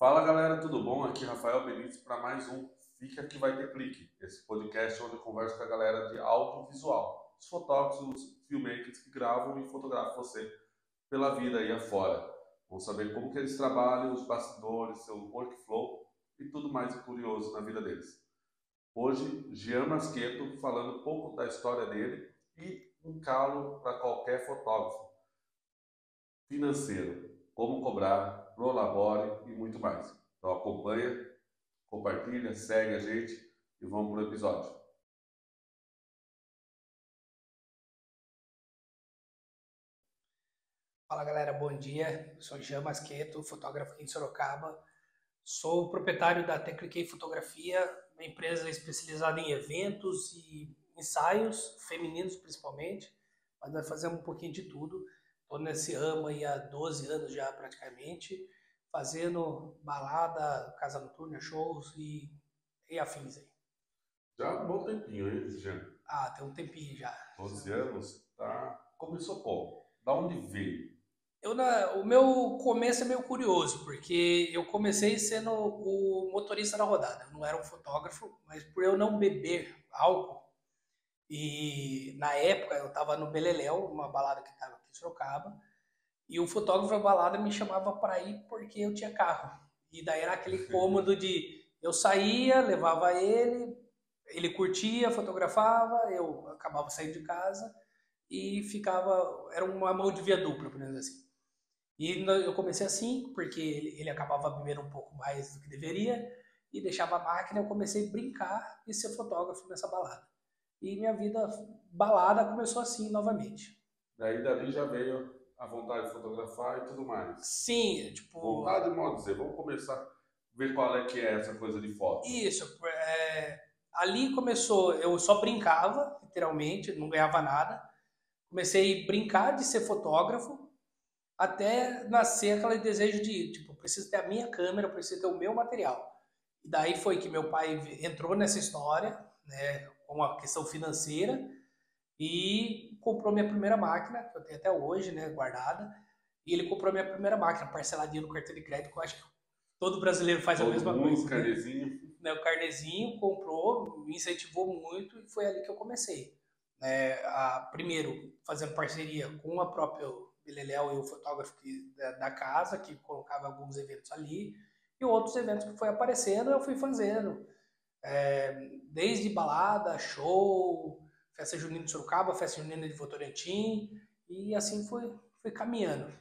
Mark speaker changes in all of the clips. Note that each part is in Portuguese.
Speaker 1: Fala galera, tudo bom? Aqui é Rafael Benítez para mais um Fica Que Vai Ter Clique, esse podcast onde eu converso com a galera de audiovisual, os fotógrafos, os filmmakers que gravam e fotografam você pela vida aí afora. Vamos saber como que eles trabalham, os bastidores, seu workflow e tudo mais curioso na vida deles. Hoje, Jean Masqueto falando um pouco da história dele e um calo para qualquer fotógrafo financeiro, como cobrar, prolabore e muito mais. Então acompanha, compartilha, segue a gente e vamos pro episódio.
Speaker 2: Fala galera, bom dia. Sou Jean Masqueto, fotógrafo aqui em Sorocaba. Sou o proprietário da Tecliquei Fotografia, uma empresa especializada em eventos e ensaios, femininos principalmente, mas nós fazemos um pouquinho de tudo. Estou nesse ramo aí há 12 anos já praticamente, fazendo balada, casa noturna, shows e afins aí.
Speaker 1: Já há um bom tempinho, hein, Jean?
Speaker 2: Tem um tempinho já.
Speaker 1: 12 anos, tá? Começou como? Da onde veio?
Speaker 2: O meu começo é meio curioso, porque eu comecei sendo o motorista da rodada. Eu não era um fotógrafo, mas por eu não beber álcool, e na época eu estava no Beleléu, uma balada que estava aqui em Sorocaba, e o fotógrafo da balada me chamava para ir porque eu tinha carro. E daí era aquele cômodo de eu saía, levava ele curtia, fotografava, eu acabava saindo de casa e ficava, era uma mão de via dupla, por exemplo assim. E eu comecei assim, porque ele acabava bebendo um pouco mais do que deveria e deixava a máquina. Eu comecei a brincar e ser fotógrafo nessa balada. E minha vida balada começou assim novamente.
Speaker 1: Daí dali já veio a vontade de fotografar e tudo mais.
Speaker 2: Sim, tipo,
Speaker 1: Vontade, modo dizer, vamos começar a ver qual é que é essa coisa de foto.
Speaker 2: isso. Ali começou, eu só brincava, literalmente, não ganhava nada. Comecei a brincar de ser fotógrafo até nascer aquele desejo de, tipo, preciso ter a minha câmera, preciso ter o meu material. E daí foi que meu pai entrou nessa história, né, com a questão financeira e comprou minha primeira máquina, que eu tenho até hoje, né, guardada. E ele comprou minha primeira máquina, parceladinha no cartão de crédito, que eu acho que todo brasileiro faz a
Speaker 1: Todo
Speaker 2: mesma
Speaker 1: mundo,
Speaker 2: coisa, né?
Speaker 1: carnezinho.
Speaker 2: O carnezinho, comprou, me incentivou muito e foi ali que eu comecei. Primeiro, fazendo parceria com a própria Beleléu e o fotógrafo da casa, que colocava alguns eventos ali, e outros eventos que foi aparecendo, eu fui fazendo. Desde balada, show, festa junina de Sorocaba, festa junina de Votorantim, e assim foi caminhando.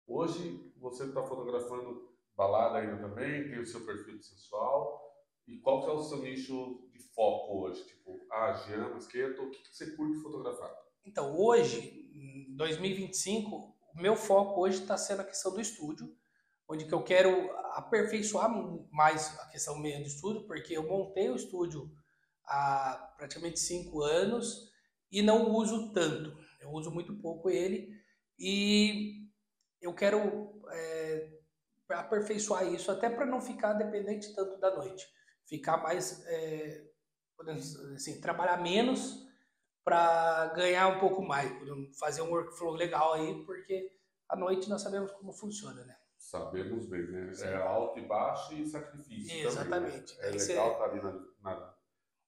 Speaker 1: Hoje você está fotografando balada ainda também, tem o seu perfil sensual. E qual que é o seu nicho de foco hoje? Tipo, Jean Masqueto, o que você curte fotografar?
Speaker 2: Então, hoje, em 2025, o meu foco hoje está sendo a questão do estúdio, onde que eu quero aperfeiçoar mais a questão meio do estúdio, porque eu montei o estúdio há praticamente 5 anos e não uso tanto. Eu uso muito pouco ele e eu quero aperfeiçoar isso, até para não ficar dependente tanto da noite. Ficar mais, podemos assim, trabalhar menos para ganhar um pouco mais, fazer um workflow legal aí, porque à noite nós sabemos como funciona, né?
Speaker 1: Sabemos bem, né? É
Speaker 2: Sim.
Speaker 1: alto e baixo e sacrifício também, né?
Speaker 2: Exatamente.
Speaker 1: É
Speaker 2: Daí
Speaker 1: legal
Speaker 2: você.
Speaker 1: estar ali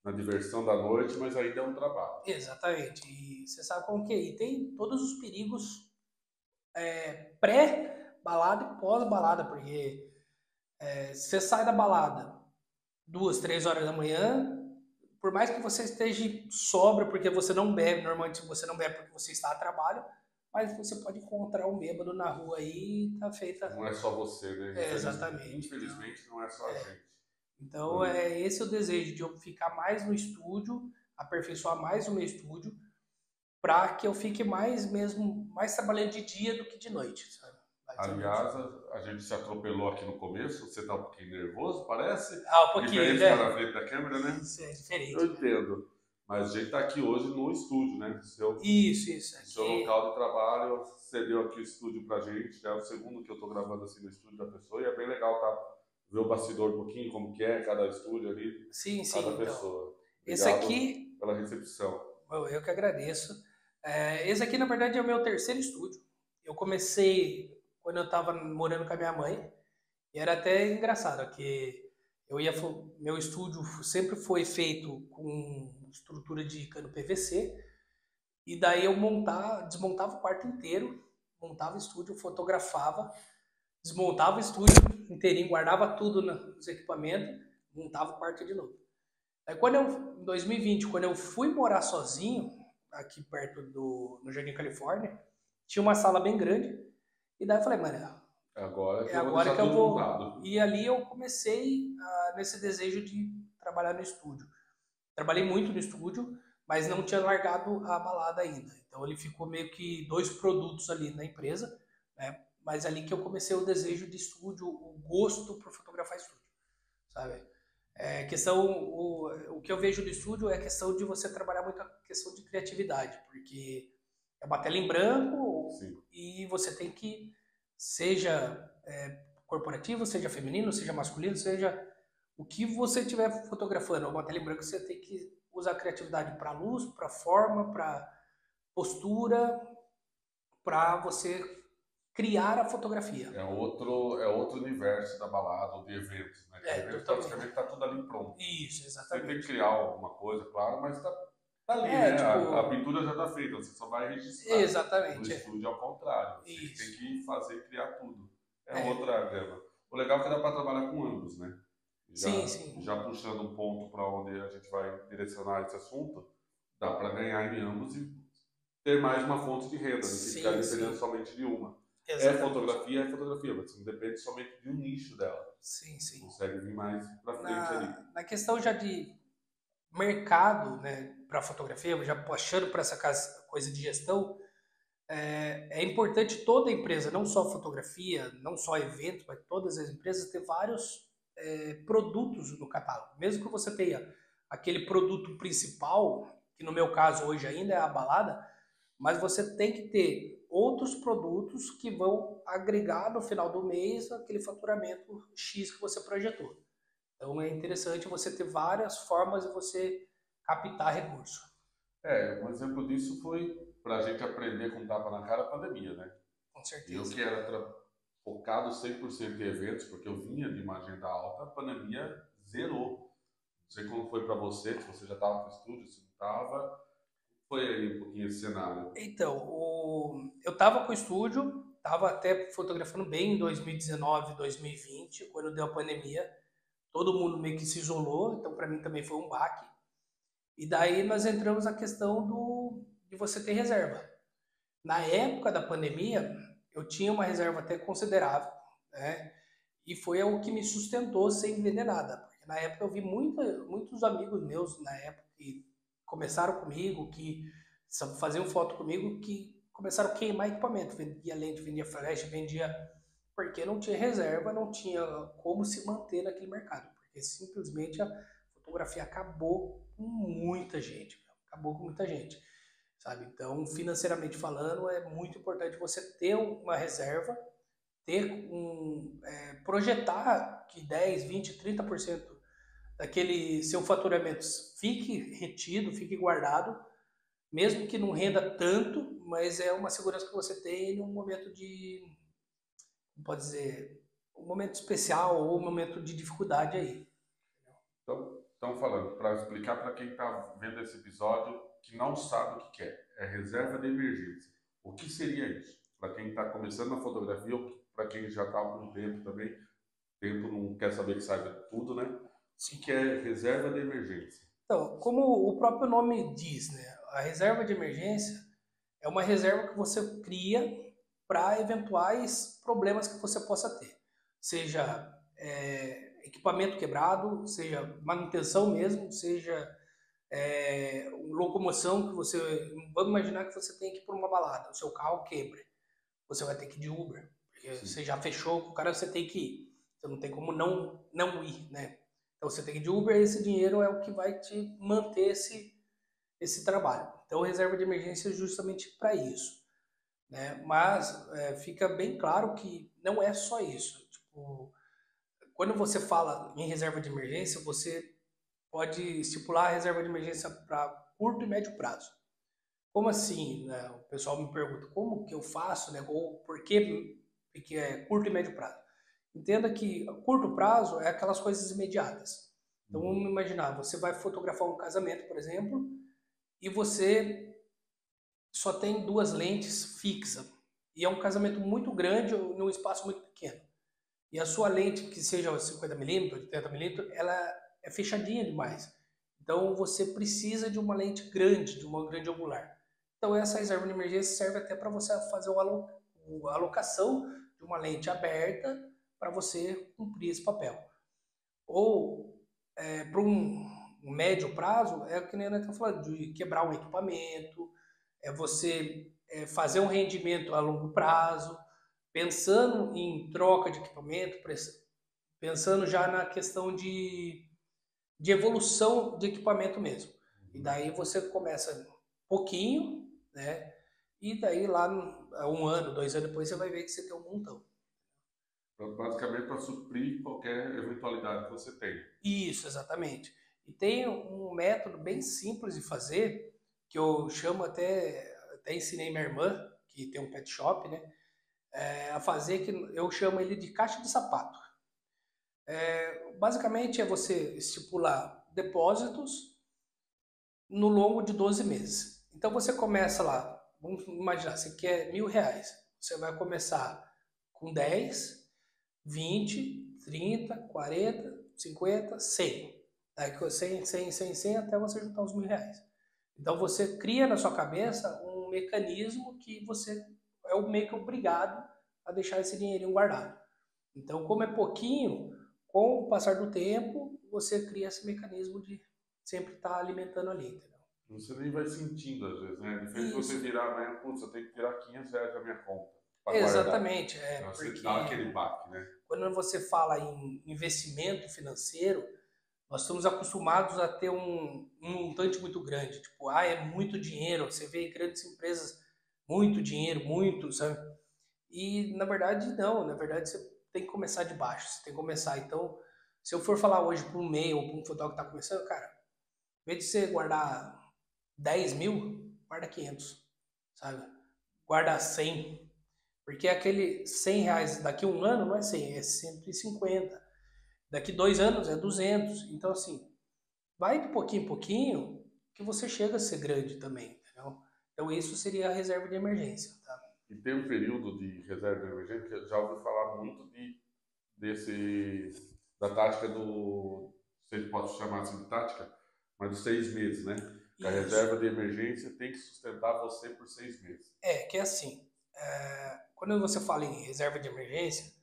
Speaker 1: na diversão da noite, mas ainda é um trabalho.
Speaker 2: Exatamente. E você sabe como que é. E tem todos os perigos pré-balada e pós-balada, porque você sai da balada 2, 3 horas da manhã, por mais que você esteja sobra porque você não bebe, normalmente você não bebe porque você está a trabalho, mas você pode encontrar um bêbado na rua aí e tá feita.
Speaker 1: Não é só você, né?
Speaker 2: Exatamente.
Speaker 1: Infelizmente não é só a gente.
Speaker 2: Então, esse é o desejo de eu ficar mais no estúdio, aperfeiçoar mais o meu estúdio, para que eu fique mais trabalhando de dia do que de noite, sabe?
Speaker 1: Aliás, a gente se atropelou aqui no começo, você tá um pouquinho nervoso, parece?
Speaker 2: Um pouquinho,
Speaker 1: Diferente de estar
Speaker 2: né?
Speaker 1: na frente da câmera, né?
Speaker 2: Isso é diferente.
Speaker 1: Eu entendo. Mas a gente está aqui hoje no estúdio, né?
Speaker 2: Isso.
Speaker 1: Seu local de trabalho, cedeu aqui o estúdio pra gente. Já é o segundo que eu estou gravando assim no estúdio da pessoa. E é bem legal, tá? Ver o bastidor um pouquinho, como que é cada estúdio ali,
Speaker 2: Sim,
Speaker 1: cada
Speaker 2: então.
Speaker 1: pessoa.
Speaker 2: Esse
Speaker 1: Obrigado
Speaker 2: aqui,
Speaker 1: pela recepção.
Speaker 2: eu que agradeço. Esse aqui, na verdade, é o meu terceiro estúdio. Eu comecei quando eu estava morando com a minha mãe. E era até engraçado, que meu estúdio sempre foi feito com estrutura de cano PVC, e daí eu desmontava o quarto inteiro, montava o estúdio, fotografava, desmontava o estúdio inteirinho, guardava tudo nos equipamentos, montava o quarto de novo. Aí em 2020, quando eu fui morar sozinho, aqui perto no Jardim Califórnia, tinha uma sala bem grande, e daí eu falei, mano,
Speaker 1: Agora que
Speaker 2: é
Speaker 1: eu vou
Speaker 2: agora
Speaker 1: deixar
Speaker 2: que eu
Speaker 1: tudo
Speaker 2: vou.
Speaker 1: montado.
Speaker 2: E ali eu comecei nesse desejo de trabalhar no estúdio. Trabalhei muito no estúdio, mas não tinha largado a balada ainda. Então ele ficou meio que dois produtos ali na empresa, né? Mas ali que eu comecei o desejo de estúdio, o gosto por fotografar estúdio, sabe? O que eu vejo no estúdio é a questão de você trabalhar muito a questão de criatividade, porque é uma tela em branco.
Speaker 1: Sim.
Speaker 2: E você tem que, seja corporativo, seja feminino, seja masculino, seja o que você estiver fotografando, uma tela em branco, você tem que usar a criatividade para luz, para forma, para postura, para você criar a fotografia.
Speaker 1: É outro universo da balada ou de eventos, né? Que eventos praticamente está tudo ali pronto.
Speaker 2: Isso,
Speaker 1: Você
Speaker 2: exatamente.
Speaker 1: tem que criar alguma coisa, claro, mas tá ali, né?
Speaker 2: Tipo,
Speaker 1: a pintura já está feita, você só vai registrar.
Speaker 2: Exatamente.
Speaker 1: No estúdio, ao contrário. Você
Speaker 2: Isso.
Speaker 1: tem que fazer, criar tudo. Outra grama. O legal é que dá para trabalhar com ambos, né?
Speaker 2: Sim.
Speaker 1: Já puxando um ponto para onde a gente vai direcionar esse assunto, dá para ganhar em ambos e ter mais uma fonte de renda, do que ficar dependendo somente de uma.
Speaker 2: Exatamente.
Speaker 1: É fotografia, mas você não depende somente de um nicho dela.
Speaker 2: Sim.
Speaker 1: Consegue vir mais para frente ali.
Speaker 2: Na questão já de mercado, né, para fotografia, já puxando para essa coisa de gestão, é importante toda empresa, não só fotografia, não só evento, mas todas as empresas ter vários produtos no catálogo. Mesmo que você tenha aquele produto principal, que no meu caso hoje ainda é a balada, mas você tem que ter outros produtos que vão agregar no final do mês aquele faturamento X que você projetou. Então é interessante você ter várias formas de você captar recurso.
Speaker 1: Um exemplo disso foi para a gente aprender com tapa na cara a pandemia, né?
Speaker 2: Com certeza.
Speaker 1: Eu que era focado 100% em eventos, porque eu vinha de uma agenda alta, a pandemia zerou. Não sei como foi para você, se você já estava no estúdio, se não estava. Foi aí um pouquinho esse cenário.
Speaker 2: Então, eu estava com o estúdio, estava até fotografando bem em 2019, 2020, quando deu a pandemia. Todo mundo meio que se isolou, então para mim também foi um baque. E daí nós entramos na questão de você ter reserva. Na época da pandemia, eu tinha uma reserva até considerável, né? E foi o que me sustentou sem vender nada. Porque na época eu vi muitos amigos meus, na época, que começaram comigo, que faziam foto comigo, que começaram a queimar equipamento. Vendia lente, vendia flash, vendia... Porque não tinha reserva, não tinha como se manter naquele mercado. Porque simplesmente a fotografia acabou com muita gente. Acabou com muita gente. Sabe? Então, financeiramente falando, é muito importante você ter uma reserva, projetar que 10, 20, 30% daquele seu faturamento fique retido, fique guardado, mesmo que não renda tanto, mas é uma segurança que você tem em um momento de, pode dizer, um momento especial ou um momento de dificuldade aí.
Speaker 1: Então, estão falando, para explicar para quem está vendo esse episódio, que não sabe o que é reserva de emergência. O que seria isso? Para quem está começando na fotografia ou para quem já está há algum tempo também, tempo não quer saber que saiba tudo, né? O que é reserva de emergência?
Speaker 2: Então, como o próprio nome diz, né? A reserva de emergência é uma reserva que você cria para eventuais problemas que você possa ter. Seja equipamento quebrado, seja manutenção mesmo, seja locomoção que você... Vamos imaginar que você tem que ir por uma balada, o seu carro quebre. Você vai ter que ir de Uber. Porque você já fechou com o cara, você tem que ir. Você não tem como não ir, né? Então você tem que ir de Uber e esse dinheiro é o que vai te manter esse trabalho. Então reserva de emergência é justamente para isso, né? Mas fica bem claro que não é só isso. Tipo, quando você fala em reserva de emergência, você pode estipular a reserva de emergência para curto e médio prazo. Como assim, né? O pessoal me pergunta como que eu faço, né? Ou por que é curto e médio prazo? Entenda que a curto prazo é aquelas coisas imediatas. Então vamos imaginar, você vai fotografar um casamento, por exemplo, e você só tem 2 lentes fixas. E é um casamento muito grande num espaço muito pequeno. E a sua lente, que seja 50mm, 80mm, ela é fechadinha demais. Então você precisa de uma lente grande, de uma grande angular. Então essa reserva de emergência serve até para você fazer a alocação de uma lente aberta para você cumprir esse papel. Ou para um médio prazo, é o que nem a gente está falando, de quebrar um equipamento, é você fazer um rendimento a longo prazo, pensando em troca de equipamento, pensando já na questão de evolução de equipamento mesmo. E daí você começa pouquinho, né? E daí lá um ano, 2 anos depois você vai ver que você tem um montão.
Speaker 1: Basicamente para suprir qualquer eventualidade que você tenha.
Speaker 2: Isso, exatamente. E tem um método bem simples de fazer, que eu chamo até ensinei minha irmã, que tem um pet shop, né? A fazer, que eu chamo ele de caixa de sapato. Basicamente é você estipular depósitos no longo de 12 meses. Então você começa lá, vamos imaginar, você quer R$ 1.000. Você vai começar com 10, 20, 30, 40, 50, 100. Daí 100, 100, 100, 100 até você juntar os R$ 1.000. Então você cria na sua cabeça um mecanismo que você é meio que obrigado a deixar esse dinheirinho guardado. Então, como é pouquinho, com o passar do tempo, você cria esse mecanismo de sempre estar alimentando ali, entendeu?
Speaker 1: Você nem vai sentindo às vezes, né? Diferente de você
Speaker 2: Isso.
Speaker 1: virar amanhã, putz, eu tenho que tirar R$ 500 da minha conta para guardar.
Speaker 2: Exatamente,
Speaker 1: Você
Speaker 2: porque
Speaker 1: dá aquele baque, né?
Speaker 2: quando você fala em investimento financeiro, nós estamos acostumados a ter um montante muito grande. Tipo, é muito dinheiro. Você vê grandes empresas, muito dinheiro, muito, sabe? E na verdade, não. Na verdade, você tem que começar de baixo. Você tem que começar. Então, se eu for falar hoje para um MEI ou para um fotógrafo que está começando, cara, em vez de você guardar 10 mil, guarda 500, sabe? Guarda 100. Porque aquele R$ 100 daqui a um ano não é 100, é 150. Daqui 2 anos é 200. Então, assim, vai de pouquinho em pouquinho que você chega a ser grande também, entendeu? Então, isso seria a reserva de emergência, tá?
Speaker 1: E tem um período de reserva de emergência que eu já ouvi falar muito da tática do, se pode chamar assim de tática, mas dos 6 meses, né? Que a reserva de emergência tem que sustentar você por 6 meses.
Speaker 2: Que é assim, quando você fala em reserva de emergência,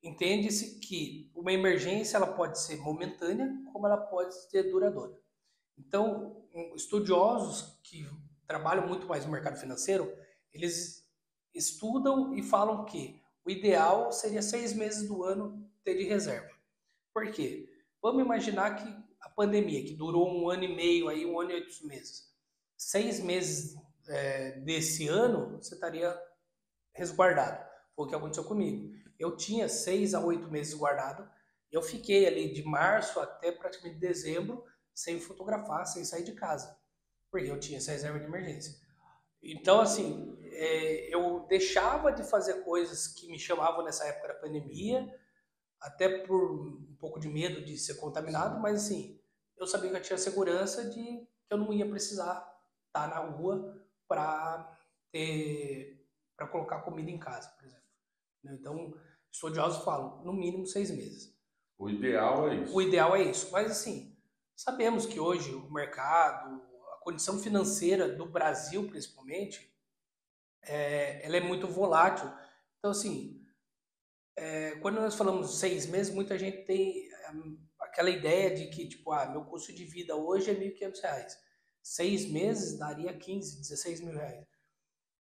Speaker 2: entende-se que uma emergência ela pode ser momentânea, como ela pode ser duradoura. Então, estudiosos que trabalham muito mais no mercado financeiro, eles estudam e falam que o ideal seria 6 meses do ano ter de reserva. Por quê? Vamos imaginar que a pandemia, que durou um ano e meio, aí, um ano e 8 meses. 6 meses desse ano, você estaria resguardado. Foi o que aconteceu comigo. Eu tinha 6 a 8 meses guardado. Eu fiquei ali de março até praticamente dezembro sem fotografar, sem sair de casa. Porque eu tinha essa reserva de emergência. Então, assim, eu deixava de fazer coisas que me chamavam nessa época da pandemia, até por um pouco de medo de ser contaminado, mas assim, eu sabia que eu tinha segurança de que eu não ia precisar estar na rua para colocar comida em casa, por exemplo. Então, estudiosos falam, no mínimo 6 meses.
Speaker 1: O ideal é isso.
Speaker 2: O ideal é isso, mas assim, sabemos que hoje o mercado, a condição financeira do Brasil, principalmente, ela é muito volátil. Então, assim, quando nós falamos 6 meses, muita gente tem aquela ideia de que, tipo, meu custo de vida hoje é R$ 1.500. 6 meses daria 15, 16 mil reais.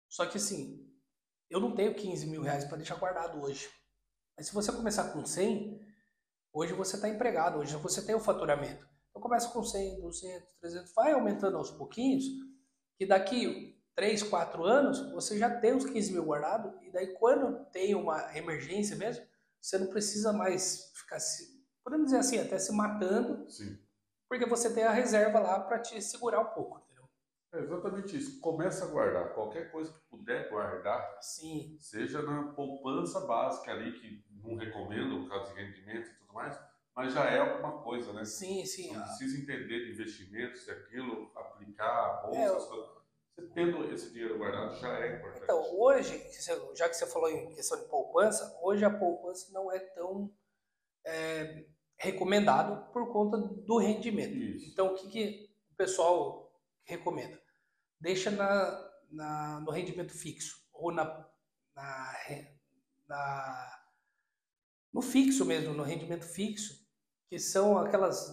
Speaker 2: Só que, assim, eu não tenho 15 mil reais para deixar guardado hoje. Mas se você começar com 100, hoje você está empregado, hoje você tem o faturamento. Então começa com 100, 200, 300, vai aumentando aos pouquinhos, que daqui 3, 4 anos você já tem os 15 mil guardados, e daí quando tem uma emergência mesmo, você não precisa mais ficar, podemos dizer assim, até se matando,
Speaker 1: Sim.
Speaker 2: porque você tem a reserva lá para te segurar um pouco, entendeu?
Speaker 1: É exatamente isso. Começa a guardar. Qualquer coisa que puder guardar,
Speaker 2: Sim.
Speaker 1: seja na poupança básica ali, que não recomendo por causa de rendimento e tudo mais, mas já é alguma coisa, né?
Speaker 2: Sim, sim.
Speaker 1: Não precisa entender de investimentos, se aquilo, aplicar, bolsas, você tendo esse dinheiro guardado já é importante.
Speaker 2: Então, hoje, já que você falou em questão de poupança, hoje a poupança não é tão recomendado por conta do rendimento.
Speaker 1: Isso.
Speaker 2: Então, o que o pessoal recomenda? Deixa no rendimento fixo, ou no fixo mesmo, no rendimento fixo, que são aquelas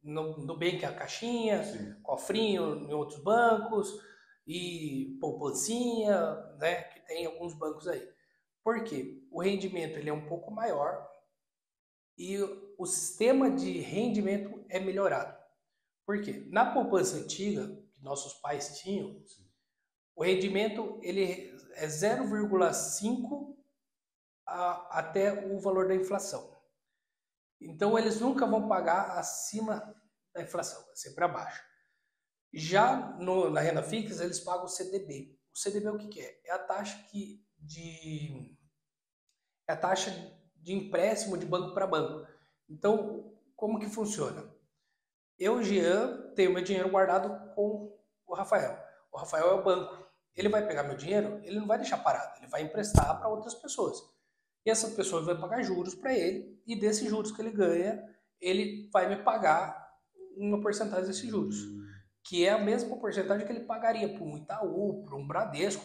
Speaker 2: no Nubank, a caixinha,
Speaker 1: Sim.
Speaker 2: cofrinho em outros bancos e poupancinha, né, que tem alguns bancos aí. Por quê? O rendimento ele é um pouco maior e o sistema de rendimento é melhorado. Por quê? Na poupança antiga, que nossos pais tinham, o rendimento ele é 0,5 até o valor da inflação. Então, eles nunca vão pagar acima da inflação, vai ser para baixo. Já na renda fixa, eles pagam o CDB. O CDB o que é? É a taxa de empréstimo de banco para banco. Então, como que funciona? Eu, Jean, tenho meu dinheiro guardado com o Rafael. O Rafael é o banco. Ele vai pegar meu dinheiro, ele não vai deixar parado, ele vai emprestar para outras pessoas. E essa pessoa vai pagar juros para ele, e desses juros que ele ganha, ele vai me pagar uma porcentagem desses juros, que é a mesma porcentagem que ele pagaria para um Itaú, para um Bradesco,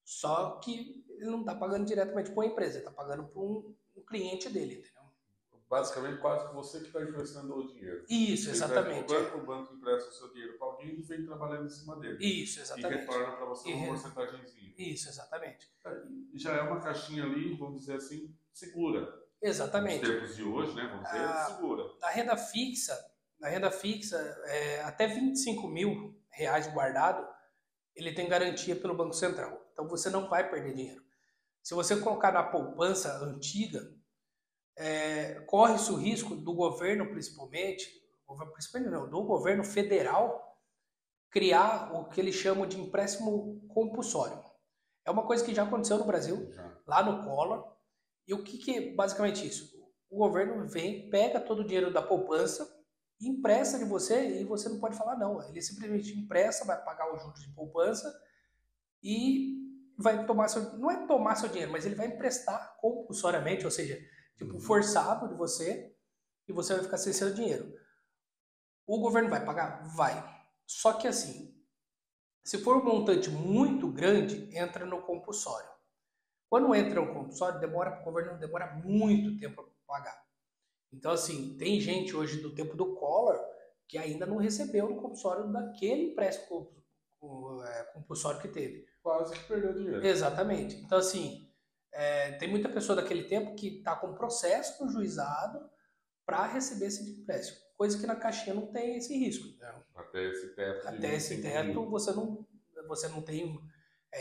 Speaker 2: só que ele não está pagando diretamente para uma empresa, ele está pagando para um cliente dele, entendeu?
Speaker 1: Basicamente, quase que você que está emprestando o dinheiro.
Speaker 2: Isso, exatamente.
Speaker 1: O banco empresta o seu dinheiro para alguém e vem trabalhando em cima dele.
Speaker 2: Isso, exatamente.
Speaker 1: E retorna para você uma porcentagemzinha.
Speaker 2: Isso, exatamente.
Speaker 1: Já é uma caixinha ali, vamos dizer assim, segura.
Speaker 2: Exatamente.
Speaker 1: Nos tempos de hoje, né, vamos dizer, segura.
Speaker 2: Na renda fixa, até R$25.000 guardado, ele tem garantia pelo Banco Central. Então você não vai perder dinheiro. Se você colocar na poupança antiga, corre-se o risco do governo, do governo federal, criar o que eles chamam de empréstimo compulsório. É uma coisa que já aconteceu no Brasil, lá no Collor. E o que é basicamente isso? O governo vem, pega todo o dinheiro da poupança, empresta de você e você não pode falar não. Ele simplesmente empresta, vai pagar os juros de poupança e vai tomar não é tomar seu dinheiro, mas ele vai emprestar compulsoriamente, ou seja, tipo forçado de você, e você vai ficar sem seu dinheiro. O governo vai pagar? Vai. Só que assim, se for um montante muito grande, entra no compulsório. Quando entra no compulsório, o governo demora muito tempo para pagar. Então, assim, tem gente hoje do tempo do Collor que ainda não recebeu no compulsório daquele empréstimo compulsório que teve.
Speaker 1: Quase que perdeu dinheiro.
Speaker 2: Exatamente. Então, assim, tem muita pessoa daquele tempo que está com processo no juizado para receber esse empréstimo. Coisa que na caixinha não tem esse risco. Né?
Speaker 1: Até esse teto.
Speaker 2: Até esse teto você não tem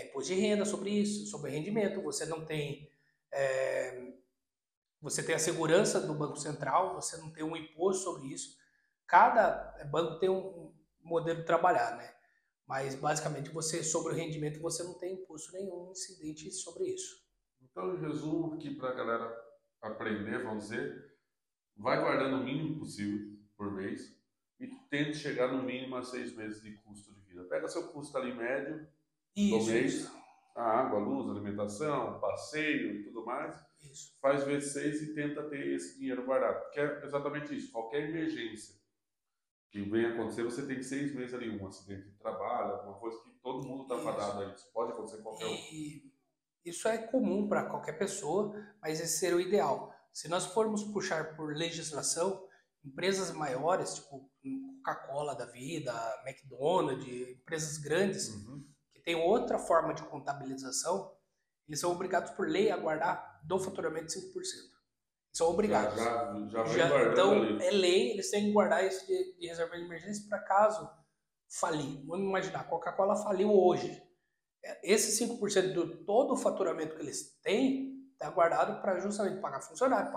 Speaker 2: imposto de renda sobre isso, sobre rendimento, você não tem... você tem a segurança do Banco Central, você não tem um imposto sobre isso. Cada banco tem um modelo de trabalhar, né? Mas basicamente sobre o rendimento você não tem imposto nenhum incidente sobre isso.
Speaker 1: Então, em resumo, aqui para a galera aprender, vamos dizer, vai guardando o mínimo possível por mês e tente chegar no mínimo a 6 meses de custo de vida. Pega seu custo ali médio do mês, a água, a luz, a alimentação, passeio e tudo mais, faz vezes 6 e tenta ter esse dinheiro guardado. Porque é exatamente isso, qualquer emergência que venha acontecer, você tem 6 meses ali, um acidente de trabalho, alguma coisa que todo mundo está fadado a isso. Pode acontecer qualquer um.
Speaker 2: Isso é comum para qualquer pessoa, mas esse seria o ideal. Se nós formos puxar por legislação, empresas maiores, tipo Coca-Cola da vida, McDonald's, empresas grandes, que têm outra forma de contabilização, eles são obrigados por lei a guardar do faturamento 5%. São obrigados. Então, ali. É lei, eles têm que guardar isso de reserva de emergência para caso falir. Vamos imaginar, a Coca-Cola faliu hoje. Esse 5% de todo o faturamento que eles têm está guardado para justamente pagar funcionário,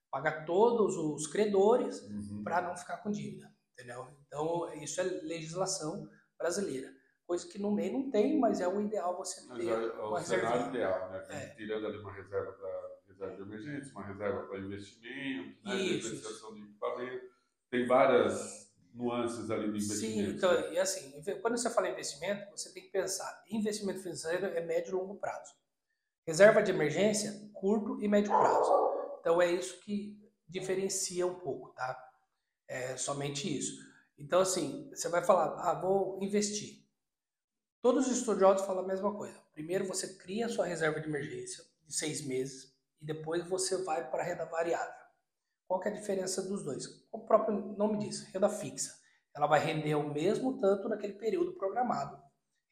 Speaker 2: pagar todos os credores para não ficar com dívida, entendeu? Então, isso é legislação brasileira. Coisa que no meio não tem, mas é o ideal você ter
Speaker 1: uma reserva. É o cenário ideal, né? Tirando ali uma reserva para reserva de emergência, uma reserva para investimento, né?
Speaker 2: Isso.
Speaker 1: Depreciação de equipamento. Tem várias nuances ali de
Speaker 2: Sim,
Speaker 1: investimento.
Speaker 2: então,
Speaker 1: Né?
Speaker 2: e assim, quando você fala em investimento, você tem que pensar, investimento financeiro é médio e longo prazo. Reserva de emergência, curto e médio prazo. Então é isso que diferencia um pouco, tá? É somente isso. Então, assim, você vai falar, vou investir. Todos os estudiosos falam a mesma coisa. Primeiro você cria a sua reserva de emergência de 6 meses e depois você vai para a renda variável. Qual que é a diferença dos dois? O próprio nome diz, renda fixa. Ela vai render o mesmo tanto naquele período programado.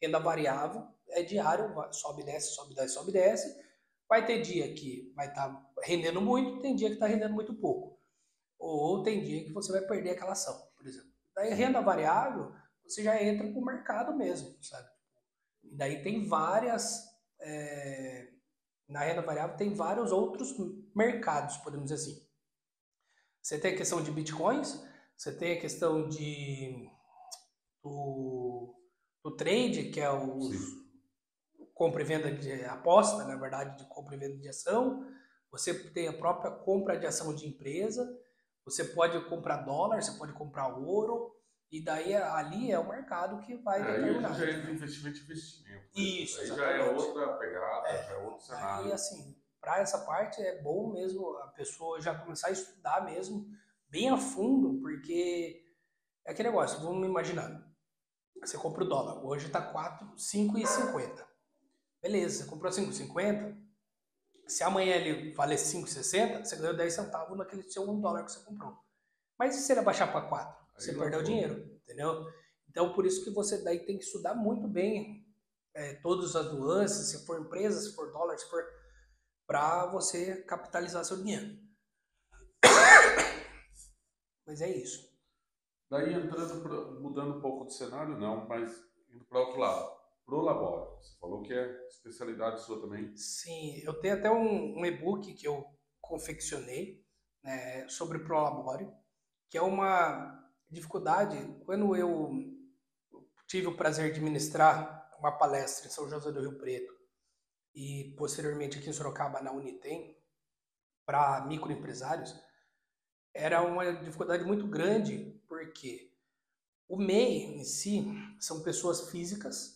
Speaker 2: Renda variável é diário, sobe, desce, sobe, desce, sobe, desce. Vai ter dia que vai estar rendendo muito, tem dia que está rendendo muito pouco. Ou tem dia que você vai perder aquela ação, por exemplo. Daí renda variável, você já entra para o mercado mesmo, sabe? E daí tem várias... na renda variável tem vários outros mercados, podemos dizer assim. Você tem a questão de bitcoins, você tem a questão do trade, que é o compra e venda de aposta, na verdade, de compra e venda de ação. Você tem a própria compra de ação de empresa. Você pode comprar dólar, você pode comprar ouro. E daí ali é o mercado que vai determinar.
Speaker 1: Aí já entra investimento.
Speaker 2: Isso,
Speaker 1: aí
Speaker 2: exatamente.
Speaker 1: Já é outra pegada, já é outro cenário.
Speaker 2: E assim, para essa parte é bom mesmo a pessoa já começar a estudar mesmo bem a fundo, porque é aquele negócio, vamos imaginar, você compra o dólar, hoje está 5,50. Beleza, você comprou 5,50, se amanhã ele valer 5,60, você ganhou 10 centavos naquele seu $1 que você comprou. Mas e se ele abaixar para 4? Você perdeu o dinheiro, entendeu? Então, por isso que você daí tem que estudar muito bem todas as nuances, se for empresa, se for dólar, se for... para você capitalizar seu dinheiro. Mas é isso.
Speaker 1: Daí mudando um pouco de cenário, não, mas indo para outro lado. Prolabore, você falou que é especialidade sua também.
Speaker 2: Sim, eu tenho até um e-book que eu confeccionei, né, sobre Prolabore, que é uma dificuldade. Quando eu tive o prazer de ministrar uma palestra em São José do Rio Preto e posteriormente aqui em Sorocaba na Unitem, para microempresários, era uma dificuldade muito grande, porque o MEI em si são pessoas físicas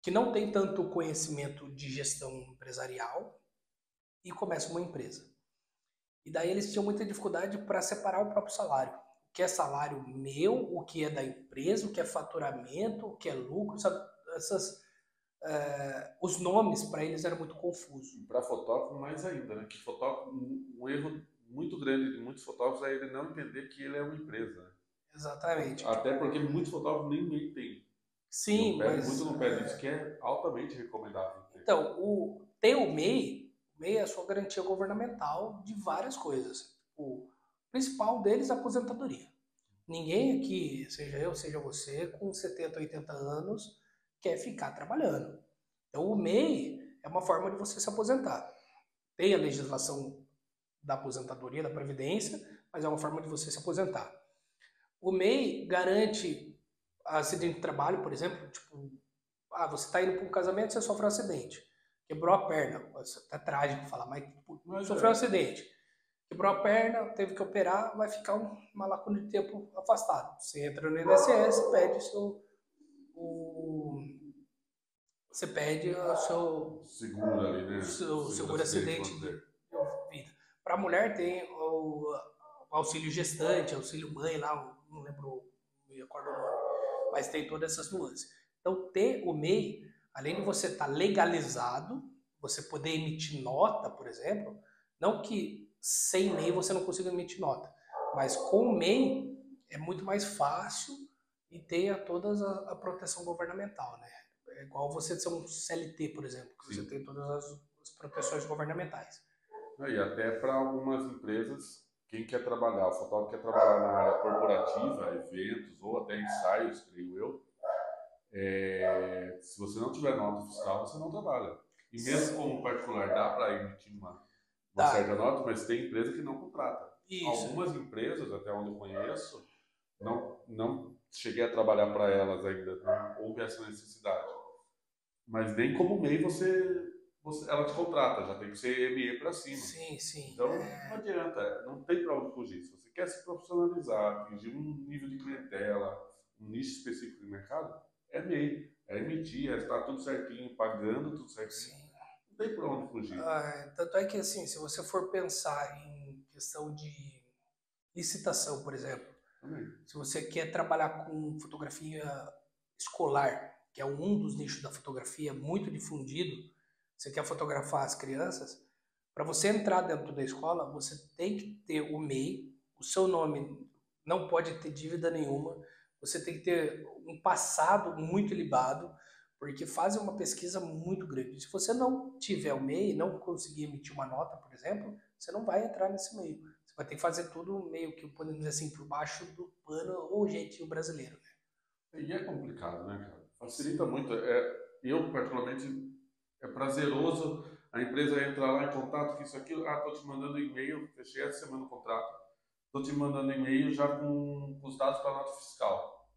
Speaker 2: que não têm tanto conhecimento de gestão empresarial e começam uma empresa. E daí eles tinham muita dificuldade para separar o próprio salário. O que é salário meu, o que é da empresa, o que é faturamento, o que é lucro, sabe? Os nomes para eles eram muito confusos.
Speaker 1: E para fotógrafo mais ainda, né? Que fotógrafo, um erro muito grande de muitos fotógrafos é ele não entender que ele é uma empresa. Né?
Speaker 2: Exatamente.
Speaker 1: Até porque muitos fotógrafos nem MEI têm.
Speaker 2: Sim, mas...
Speaker 1: muito no pé disso, que é altamente recomendável.
Speaker 2: Então, o MEI é a sua garantia governamental de várias coisas. O principal deles é a aposentadoria. Ninguém aqui, seja eu, seja você, com 70, 80 anos, quer ficar trabalhando. Então, o MEI é uma forma de você se aposentar. Tem a legislação da aposentadoria, da Previdência, mas é uma forma de você se aposentar. O MEI garante acidente de trabalho, por exemplo, tipo, você está indo para um casamento, você sofreu um acidente, quebrou a perna, isso é até trágico falar, mas sofreu um acidente, quebrou a perna, teve que operar, vai ficar uma lacuna de tempo afastado. Você entra no INSS, pede você pede o seu
Speaker 1: seguro ali, né?
Speaker 2: Seguro acidente de vida. Para a mulher tem o auxílio gestante, auxílio mãe lá, não lembro, não me recordo o nome, mas tem todas essas nuances. Então, ter o MEI, além de você estar legalizado, você poder emitir nota, por exemplo, não que sem MEI você não consiga emitir nota, mas com o MEI é muito mais fácil e tenha toda a proteção governamental, né? É igual você ser um CLT, por exemplo, que você tem todas as proteções governamentais.
Speaker 1: E até para algumas empresas, quem quer trabalhar, o fotógrafo quer trabalhar na área corporativa, eventos ou até ensaios, creio eu, se você não tiver nota fiscal, você não trabalha. E mesmo como particular, dá para emitir uma certa nota, mas tem empresa que não contrata. Isso. Algumas empresas, até onde eu conheço, não cheguei a trabalhar para elas ainda, não houve essa necessidade. Mas nem como MEI você ela te contrata, já tem que ser ME para cima.
Speaker 2: Sim, sim.
Speaker 1: Então, não adianta, não tem para onde fugir. Se você quer se profissionalizar, atingir um nível de clientela, um nicho específico de mercado, é MEI, é emitir, é estar tudo certinho, pagando tudo certinho.
Speaker 2: Sim.
Speaker 1: Não tem para onde fugir.
Speaker 2: Tanto é que, assim, se você for pensar em questão de licitação, por exemplo,
Speaker 1: Também.
Speaker 2: se você quer trabalhar com fotografia escolar, que é um dos nichos da fotografia muito difundido, você quer fotografar as crianças, para você entrar dentro da escola, você tem que ter o MEI, o seu nome não pode ter dívida nenhuma, você tem que ter um passado muito libado, porque fazem uma pesquisa muito grande. Se você não tiver o MEI, não conseguir emitir uma nota, por exemplo, você não vai entrar nesse meio. Você vai ter que fazer tudo meio que, podemos dizer assim, por baixo do pano ou jeitinho brasileiro. Né?
Speaker 1: E é complicado, né, cara? Facilita muito. Eu, particularmente, é prazeroso a empresa entrar lá em contato com isso aqui. Ah, tô te mandando e-mail, fechei essa semana o contrato. Tô te mandando e-mail já com os dados para nota fiscal.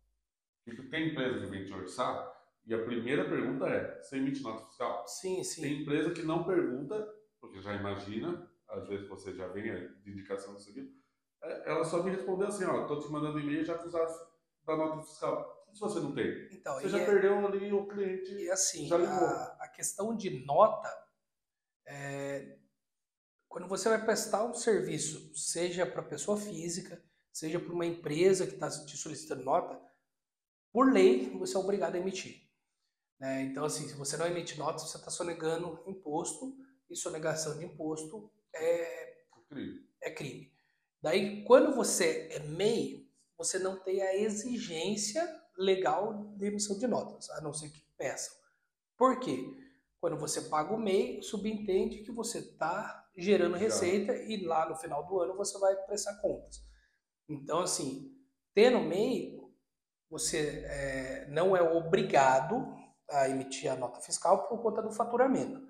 Speaker 1: Porque tem empresa que vem te orçar e a primeira pergunta é: você emite nota fiscal?
Speaker 2: Sim, sim.
Speaker 1: Tem empresa que não pergunta, porque já imagina, às vezes você já vem de indicação disso aqui. Ela só me respondeu assim: ó, tô te mandando e-mail já com os dados da nota fiscal. E se você não tem?
Speaker 2: Então,
Speaker 1: Você já perdeu ali o cliente,
Speaker 2: e assim,
Speaker 1: já ligou.
Speaker 2: a questão de nota, quando você vai prestar um serviço, seja para pessoa física, seja para uma empresa que está te solicitando nota, por lei você é obrigado a emitir. Né? Então, assim, se você não emite nota, você está sonegando imposto, e sonegação de imposto é crime. Daí, quando você é MEI, você não tem a exigência legal de emissão de notas, a não ser que peçam. Por quê? Quando você paga o MEI, subentende que você está gerando receita e lá no final do ano você vai prestar contas. Então, assim, tendo MEI, você não é obrigado a emitir a nota fiscal por conta do faturamento.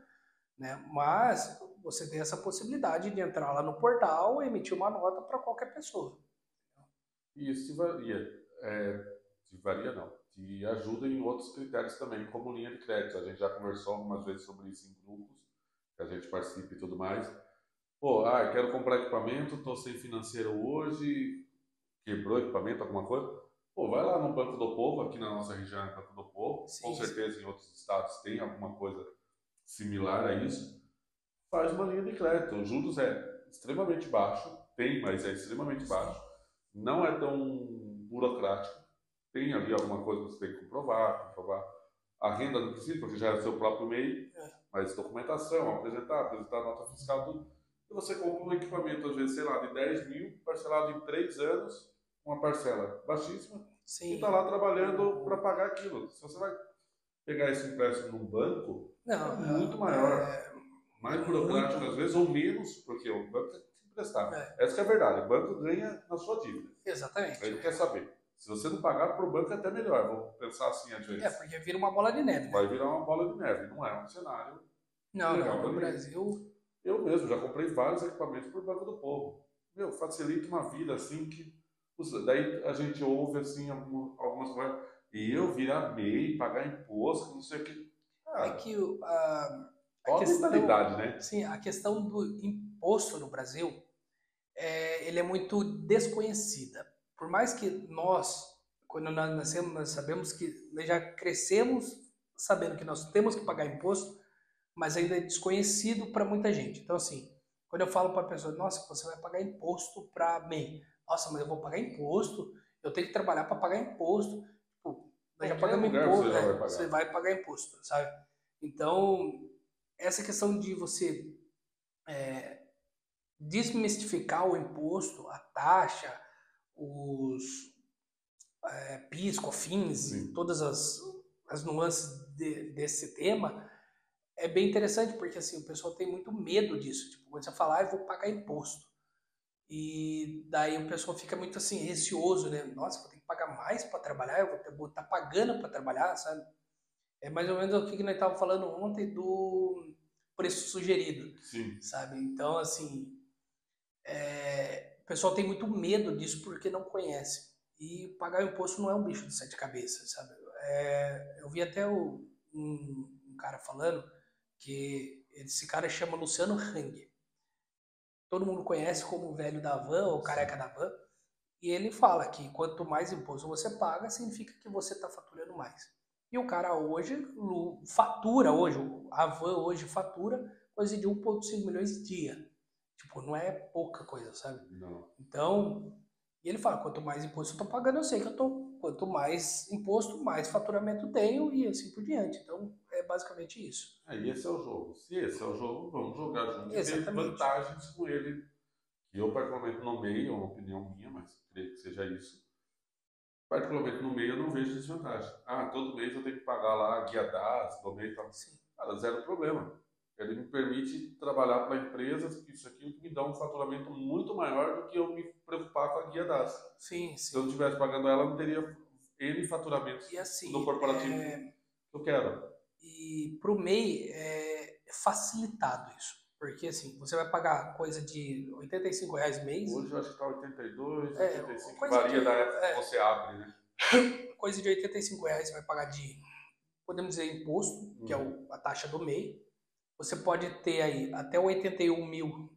Speaker 2: Né? Mas você tem essa possibilidade de entrar lá no portal e emitir uma nota para qualquer pessoa.
Speaker 1: E isso te varia. Te varia não. Te ajuda em outros critérios também, como linha de crédito. A gente já conversou algumas vezes sobre isso em grupos, que a gente participa e tudo mais. Pô, quero comprar equipamento, estou sem financeiro hoje, quebrou equipamento, alguma coisa. Pô, vai lá no Banco do Povo, aqui na nossa região é Banco do Povo,
Speaker 2: Sim,
Speaker 1: com certeza em outros estados tem alguma coisa similar a isso. Faz uma linha de crédito. Os juros é extremamente baixo, tem, mas é extremamente baixo. Não é tão burocrático. Tem ali alguma coisa que você tem que comprovar. A renda não precisa, porque já é o seu próprio meio, mas documentação, apresentar a nota fiscal, tudo. E você compra um equipamento, às vezes, sei lá, de 10 mil, parcelado em 3 anos, uma parcela baixíssima, e está lá trabalhando para pagar aquilo. Se você vai pegar esse empréstimo num banco, é muito maior, mais burocrático
Speaker 2: muito...
Speaker 1: às vezes, ou menos, porque o banco tem que emprestar. Essa que é a verdade, o banco ganha na sua dívida.
Speaker 2: Exatamente.
Speaker 1: Ele quer saber. Se você não pagar para o banco é até melhor, vou pensar assim às vezes.
Speaker 2: Porque vira uma bola de neve.
Speaker 1: Vai virar uma bola de neve, não é um cenário legal
Speaker 2: no Brasil.
Speaker 1: Eu mesmo já comprei vários equipamentos por Banco do Povo. Meu, facilita uma vida assim que. Daí a gente ouve assim algumas coisas. E eu virar MEI, pagar imposto, não sei o que.
Speaker 2: É que
Speaker 1: a questão, né?
Speaker 2: Sim, a questão do imposto no Brasil, ele é muito desconhecida. Por mais que nós, quando nós nascemos, nós sabemos que nós já crescemos sabendo que nós temos que pagar imposto, mas ainda é desconhecido para muita gente. Então, assim, quando eu falo para a pessoa, nossa, você vai pagar imposto para MEI. Nossa, mas eu vou pagar imposto, eu tenho que trabalhar para pagar imposto. Tipo, nós já pagamos imposto, você vai pagar imposto, sabe? Então, essa questão de você desmistificar o imposto, a taxa, os PIS, COFINS, e todas as nuances desse tema, é bem interessante, porque assim, o pessoal tem muito medo disso. Tipo, quando você falar, eu vou pagar imposto. E daí o pessoal fica muito assim, receoso, né? Nossa, vou ter que pagar mais para trabalhar, eu vou estar pagando para trabalhar, sabe? É mais ou menos o que nós estávamos falando ontem do preço sugerido, sabe? Então, assim, o pessoal tem muito medo disso porque não conhece. E pagar o imposto não é um bicho de sete cabeças, sabe? Eu vi até um cara falando que Esse cara chama Luciano Hang. Todo mundo conhece como o velho da van, ou careca da van. E ele fala que quanto mais imposto você paga, significa que você está faturando mais. E o cara hoje fatura, a van hoje fatura coisa de 1,5 milhões dia. Tipo, não é pouca coisa, sabe?
Speaker 1: Não.
Speaker 2: Então, e ele fala, quanto mais imposto eu estou pagando, eu sei que quanto mais imposto, mais faturamento tenho e assim por diante. Então, é basicamente isso.
Speaker 1: E esse é o jogo. Se esse é o jogo, vamos jogar junto e ter
Speaker 2: Exatamente.
Speaker 1: vantagens com ele. Que eu, particularmente, no meio, é uma opinião minha, mas creio que seja isso. Particularmente no meio, eu não vejo desvantagem. Todo mês eu tenho que pagar lá a guia DAS, do meio e tal.
Speaker 2: Sim.
Speaker 1: Cara, zero problema. Ele me permite trabalhar para empresas, isso aqui me dá um faturamento muito maior do que eu me preocupar com a guia DAS.
Speaker 2: Sim, sim.
Speaker 1: Se eu não estivesse pagando ela, eu não teria N faturamentos
Speaker 2: e assim,
Speaker 1: no corporativo que eu quero.
Speaker 2: E para o MEI é facilitado isso. Porque assim, você vai pagar coisa de R$85 mês.
Speaker 1: Hoje eu acho que está 82, 85,
Speaker 2: coisa
Speaker 1: varia da época que você abre, né?
Speaker 2: Coisa de R$85 você vai pagar de, podemos dizer, imposto, que é a taxa do MEI. Você pode ter aí até R$81 mil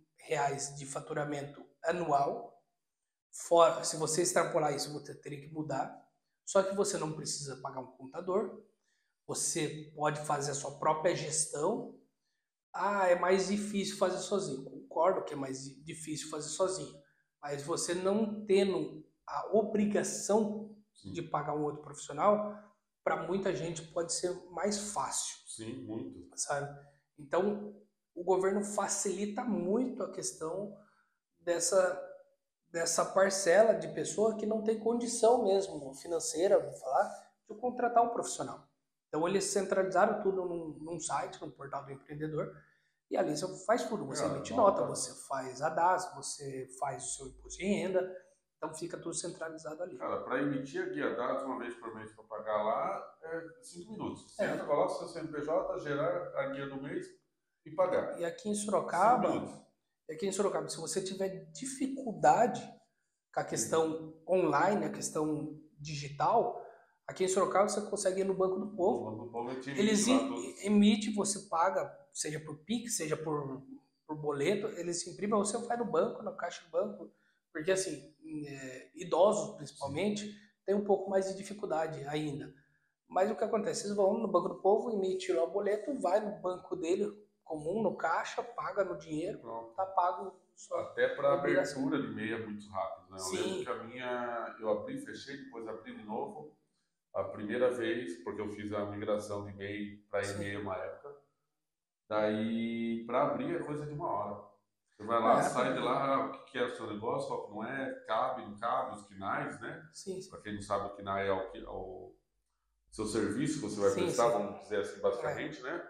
Speaker 2: de faturamento anual. Fora, se você extrapolar isso, você teria que mudar. Só que você não precisa pagar um contador. Você pode fazer a sua própria gestão. É mais difícil fazer sozinho. Concordo que é mais difícil fazer sozinho. Mas você não tendo a obrigação de pagar um outro profissional, para muita gente pode ser mais fácil.
Speaker 1: Sim, muito.
Speaker 2: Sabe? Então, o governo facilita muito a questão dessa parcela de pessoa que não tem condição mesmo financeira, vou falar, de contratar um profissional. Então, eles centralizaram tudo num site, num portal do empreendedor, e ali você faz tudo. Você emite nota, você faz a DAS, você faz o seu imposto de renda, então fica tudo centralizado ali.
Speaker 1: Cara, para emitir a guia DAS uma vez por mês para pagar lá, é 5 minutos. Você entra lá, seu CNPJ, gerar a guia do mês e pagar.
Speaker 2: E aqui em Sorocaba, se você tiver dificuldade com a questão online, a questão digital, aqui em Sorocaba você consegue ir no Banco do Povo.
Speaker 1: O Banco do Povo
Speaker 2: eles emitem, você paga, seja por Pix, seja por boleto, eles imprimem, você vai no banco, na caixa do banco, porque assim, idosos principalmente, tem um pouco mais de dificuldade ainda. Mas o que acontece? Eles vão no Banco do Povo, emitem lá o boleto, vai no banco dele, comum, no caixa, paga no dinheiro, tá pago.
Speaker 1: Até para abertura de MEI é muito rápido, né? Eu
Speaker 2: Sim.
Speaker 1: lembro que a minha, eu abri, fechei, depois abri de novo. A primeira vez, porque eu fiz a migração de MEI para e-mail uma época. Daí, para abrir é coisa de 1 hora. Você vai lá, sai de lá, o que é o seu negócio, qual que não é, cabe, não cabe, os KNAIs, né?
Speaker 2: Sim.
Speaker 1: Para quem não sabe, o KNAI é o seu serviço que você vai prestar, vamos dizer assim, basicamente, né?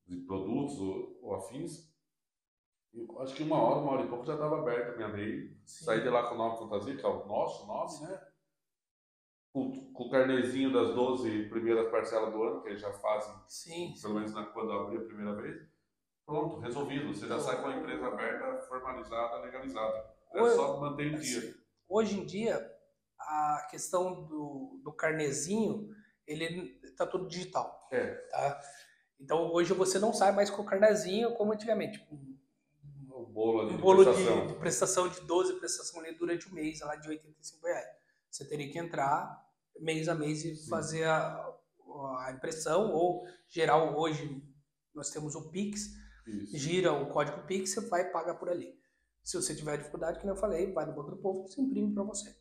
Speaker 1: De produtos ou afins. Eu acho que 1 hora e pouco já estava aberto a minha MEI. Saí de lá com o nome fantasia, que é o nosso nome, né? Com o carnezinho das 12 primeiras parcelas do ano, que eles já fazem, pelo menos quando eu abri a primeira vez. Pronto, resolvido. Você já sai com a empresa aberta, formalizada, legalizada. É só manter em dia.
Speaker 2: Hoje em dia, a questão do carnezinho, ele tá tudo digital. Tá? Então, hoje você não sai mais com o carnezinho como antigamente.
Speaker 1: Um bolo
Speaker 2: de prestação de 12 prestação ali durante o mês, lá de R$85. Você teria que entrar mês a mês e fazer a impressão ou gerar. Hoje nós temos o Pix, gira o código Pix, você vai pagar por ali. Se você tiver dificuldade, como eu falei, vai no Banco do Povo, você imprime para você.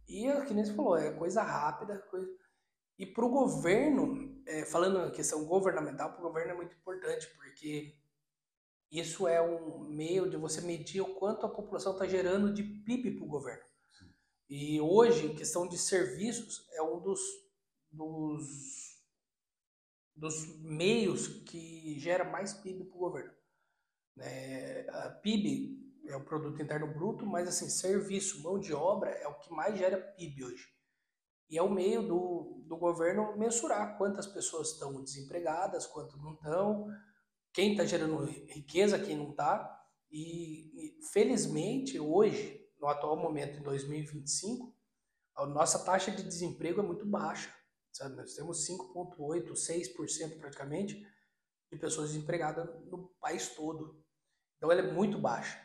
Speaker 2: E que nem você falou, é coisa rápida. E para o governo, falando na questão governamental, para o governo é muito importante, porque isso é um meio de você medir o quanto a população está gerando de PIB para o governo. E hoje, questão de serviços é um dos meios que gera mais PIB para o governo. A PIB é o Produto Interno Bruto, mas assim, serviço, mão de obra é o que mais gera PIB hoje. E é o meio do governo mensurar quantas pessoas estão desempregadas, quantas não estão, quem está gerando riqueza, quem não está. E felizmente hoje, no atual momento, em 2025, a nossa taxa de desemprego é muito baixa. Sabe? Nós temos 5,8%, 6% praticamente. de pessoas desempregadas no país todo. Então ela é muito baixa.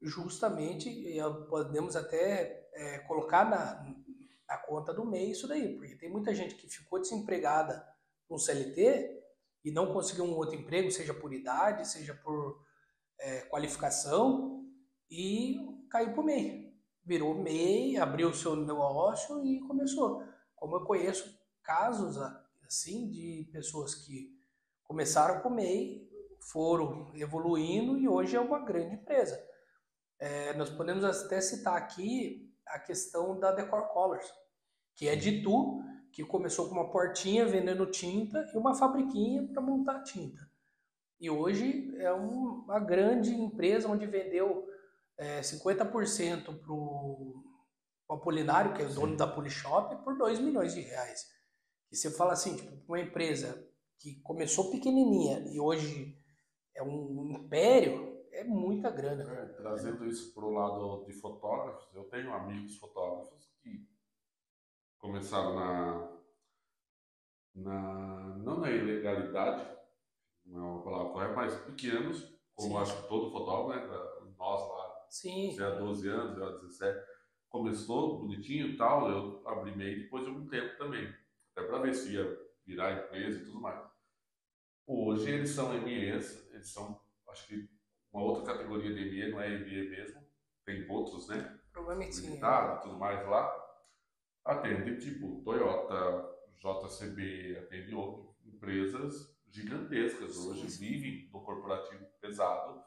Speaker 2: Justamente, podemos até colocar na conta do MEI isso daí, porque tem muita gente que ficou desempregada no CLT e não conseguiu um outro emprego, seja por idade, seja por qualificação, e caiu para o MEI. Virou MEI, abriu o seu negócio e começou. Como eu conheço casos assim de pessoas que começaram com MEI, foram evoluindo e hoje é uma grande empresa. Nós podemos até citar aqui a questão da Decor Colors, que é de Itu, que começou com uma portinha vendendo tinta e uma fabriquinha para montar tinta. E hoje é uma grande empresa onde vendeu 50% para o Apolinário, que é o dono da Polishop, por 2 milhões de reais. E você fala assim, tipo, uma empresa que começou pequenininha e hoje é um império, é muita grana.
Speaker 1: Trazendo isso para o lado de fotógrafos, eu tenho amigos fotógrafos que começaram não na ilegalidade, não é uma palavra correta, mas pequenos, como
Speaker 2: Sim.
Speaker 1: acho que todo fotógrafo, né? Nós lá,
Speaker 2: Sim.
Speaker 1: você há 12 anos, eu há 17, começou bonitinho e tal, eu abri MEI depois de um tempo também, até para ver se ia virar empresa e tudo mais. Hoje eles são MEs, eles são, acho que uma outra categoria de ME, não é ME mesmo, tem outros, né?
Speaker 2: Provavelmente sim.
Speaker 1: Limitado e tudo mais lá. Atende tipo Toyota, JCB, atende empresas gigantescas hoje, vivem no corporativo pesado,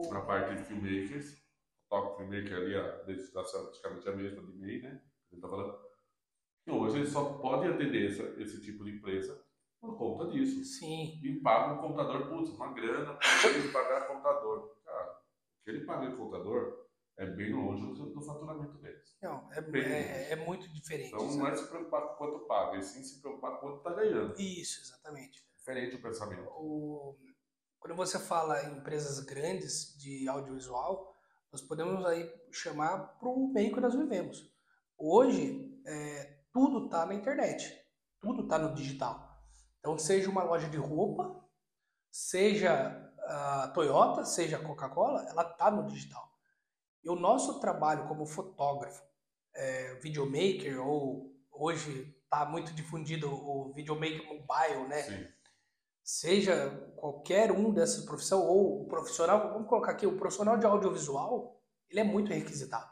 Speaker 1: na parte de filmmakers. Fotógrafo filmmaker ali, a legislação praticamente a mesma de MEI, né? A gente tá falando. E hoje ele só pode atender esse tipo de empresa por conta disso.
Speaker 2: Sim.
Speaker 1: E paga um contador, putz, uma grana para ele pagar contador. Cara, o que ele paga em contador é bem longe do faturamento deles.
Speaker 2: Não, é muito diferente.
Speaker 1: Então não é se preocupar com quanto paga, e sim se preocupar com quanto está ganhando.
Speaker 2: Isso, exatamente.
Speaker 1: Diferente o pensamento.
Speaker 2: Quando você fala em empresas grandes de audiovisual, nós podemos aí chamar para o meio que nós vivemos. Hoje, tudo está na internet, tudo está no digital. Então, seja uma loja de roupa, seja a Toyota, seja a Coca-Cola, ela está no digital. E o nosso trabalho como fotógrafo, videomaker, ou hoje está muito difundido o videomaker mobile, né?
Speaker 1: Sim.
Speaker 2: Seja qualquer um dessas profissões, ou o profissional, vamos colocar aqui, o profissional de audiovisual, ele é muito requisitado.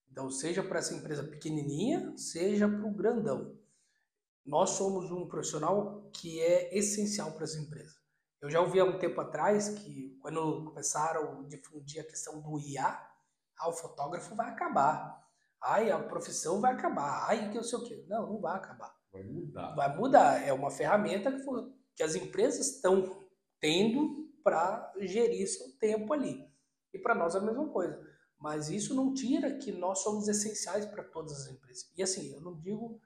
Speaker 2: Então, seja para essa empresa pequenininha, seja para o grandão. Nós somos um profissional que é essencial para essa empresa. Eu já ouvi há um tempo atrás que, quando começaram a difundir a questão do IA, o fotógrafo vai acabar. A profissão vai acabar. Que eu sei o quê. Não, não vai acabar.
Speaker 1: Vai mudar.
Speaker 2: Vai mudar. É uma ferramenta que as empresas estão tendo para gerir seu tempo ali. E para nós é a mesma coisa. Mas isso não tira que nós somos essenciais para todas as empresas. E assim, eu não digo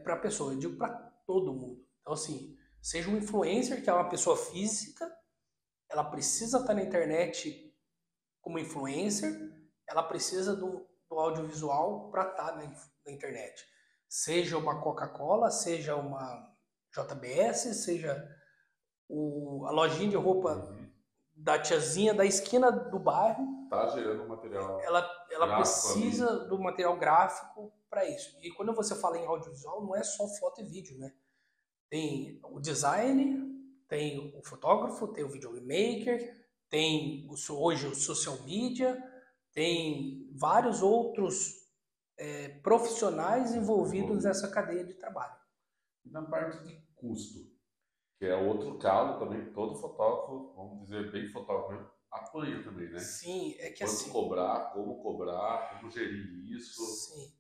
Speaker 2: para a pessoa, eu digo para todo mundo. Então assim, seja um influencer, que é uma pessoa física, ela precisa estar na internet como influencer, ela precisa do audiovisual para estar na internet. Seja uma Coca-Cola, seja uma JBS, seja a lojinha de roupa da tiazinha da esquina do bairro.
Speaker 1: Está gerando material.
Speaker 2: Ela precisa ali do material gráfico para isso. E quando você fala em audiovisual, não é só foto e vídeo, né? Tem o design, tem o fotógrafo, tem o videomaker, tem hoje o social media, tem vários outros profissionais envolvidos nessa cadeia de trabalho.
Speaker 1: E na parte de custo, que é outro calo também, todo fotógrafo, vamos dizer bem fotógrafo mesmo, apanha também, né?
Speaker 2: Sim, é que
Speaker 1: quanto
Speaker 2: assim...
Speaker 1: cobrar, como gerir isso.
Speaker 2: Sim.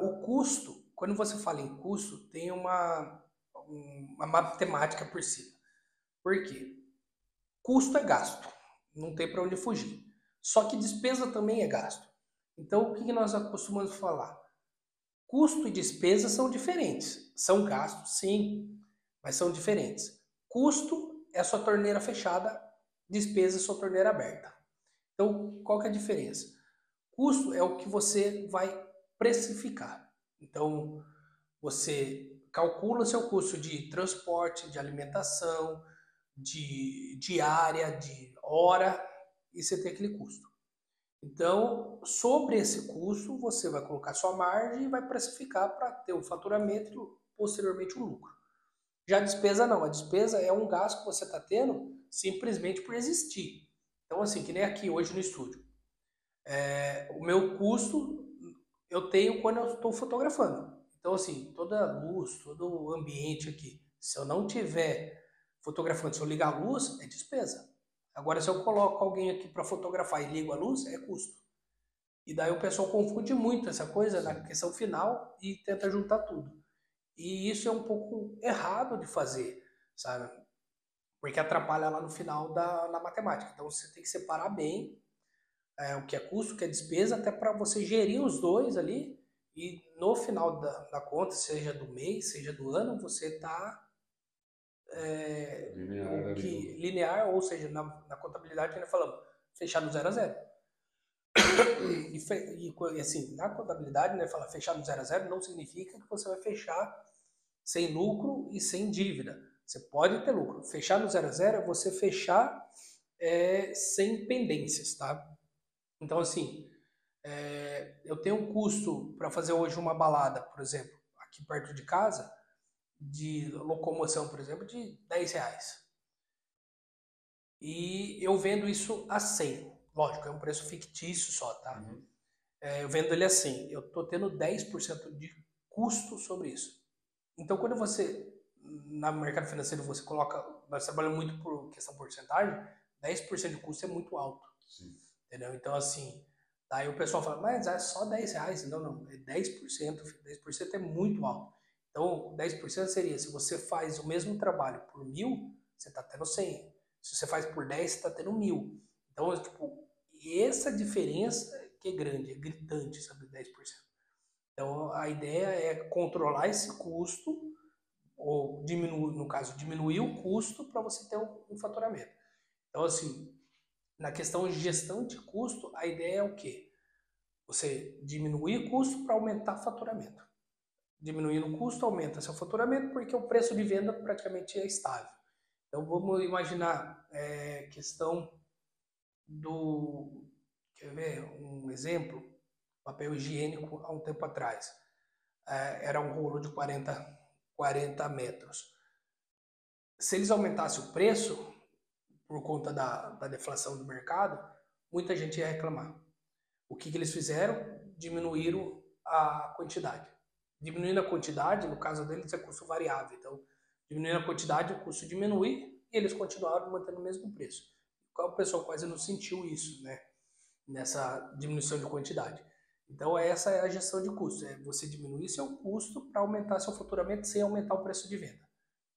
Speaker 2: O custo, quando você fala em custo, tem uma matemática por cima. Por quê? Custo é gasto, não tem para onde fugir. Só que despesa também é gasto. Então, o que nós costumamos falar? Custo e despesa são diferentes. São gastos, sim, mas são diferentes. Custo é a sua torneira fechada, despesa é a sua torneira aberta. Então, qual que é a diferença? Custo é o que você vai precificar. Então, você calcula seu custo de transporte, de alimentação, de diária, de hora, e você tem aquele custo. Então, sobre esse custo, você vai colocar sua margem e vai precificar para ter o faturamento e posteriormente o lucro. Já a despesa não, a despesa é um gasto que você está tendo simplesmente por existir. Então, assim, que nem aqui hoje no estúdio. O meu custo eu tenho quando eu estou fotografando. Então, assim, toda a luz, todo o ambiente aqui, se eu não tiver fotografando, se eu ligar a luz, é despesa. Agora, se eu coloco alguém aqui para fotografar e ligo a luz, é custo. E daí o pessoal confunde muito essa coisa na questão final e tenta juntar tudo. E isso é um pouco errado de fazer, sabe? Porque atrapalha lá no final na matemática. Então você tem que separar bem o que é custo, o que é despesa, até para você gerir os dois ali. E no final da conta, seja do mês, seja do ano, você está linear, ou seja, na contabilidade nós falamos, fechar no 0 a 0. E assim, na contabilidade, né, fala fechar no 0 a 0 não significa que você vai fechar sem lucro e sem dívida. Você pode ter lucro. Fechar no 0 a 0 é você fechar sem pendências, tá? Então, assim, eu tenho um custo para fazer hoje uma balada, por exemplo, aqui perto de casa, de locomoção, por exemplo, de R$10. E eu vendo isso a 100. Lógico, é um preço fictício só, tá?
Speaker 1: Uhum.
Speaker 2: Eu vendo ele assim, eu tô tendo 10% de custo sobre isso. Então, quando você, no mercado financeiro, você coloca, nós trabalhamos muito por questão porcentagem, 10% de custo é muito alto.
Speaker 1: Sim.
Speaker 2: Entendeu? Então, assim, daí o pessoal fala, mas é só R$10. Não, é 10%. 10% é muito alto. Então, 10% seria, se você faz o mesmo trabalho por 1.000, você está tendo 100. Se você faz por 10, você está tendo 1.000. Então, tipo, essa diferença que é grande, é gritante, sabe, 10%. Então, a ideia é controlar esse custo, ou diminuir, no caso, diminuir o custo para você ter um faturamento. Então, assim, na questão de gestão de custo, a ideia é o quê? Você diminuir custo para aumentar faturamento. Diminuindo o custo, aumenta seu faturamento, porque o preço de venda praticamente é estável. Então, vamos imaginar questão do... Quer ver um exemplo? Papel higiênico há um tempo atrás. Era um rolo de 40 metros. Se eles aumentassem o preço, por conta da deflação do mercado, muita gente ia reclamar. O que eles fizeram? Diminuíram a quantidade. Diminuindo a quantidade, no caso deles é custo variável. Então, diminuindo a quantidade, o custo diminui e eles continuaram mantendo o mesmo preço. O pessoal quase não sentiu isso, né? Nessa diminuição de quantidade. Então, essa é a gestão de custo. É você diminuir seu custo para aumentar seu faturamento sem aumentar o preço de venda.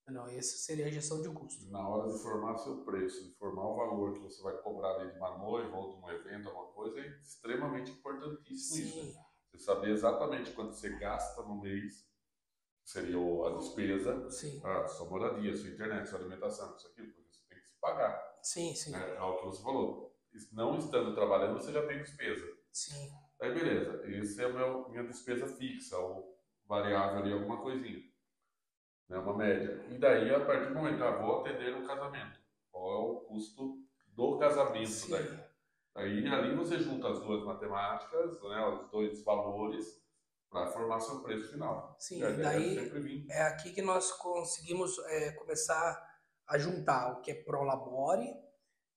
Speaker 2: Não, essa seria a gestão de custo.
Speaker 1: Na hora de formar seu preço, de formar o valor que você vai cobrar ali de uma noiva ou de um evento, alguma coisa, é extremamente importantíssimo. Sim. Isso. Né? Você saber exatamente quanto você gasta no mês, que seria a despesa,
Speaker 2: sim.
Speaker 1: Sua moradia, sua internet, sua alimentação, isso aqui, porque você tem que se pagar.
Speaker 2: Sim, sim.
Speaker 1: É o que você falou. Não estando trabalhando, você já tem despesa.
Speaker 2: Sim.
Speaker 1: Aí beleza, esse é minha despesa fixa, ou variável ali, alguma coisinha. Né, uma média. E daí, a partir do momento que vou atender um casamento, qual é o custo do casamento? Sim. Daí ali você junta as duas matemáticas, né, os dois valores, para formar seu preço final.
Speaker 2: Sim, e daí é aqui que nós conseguimos começar a juntar o que é prolabore,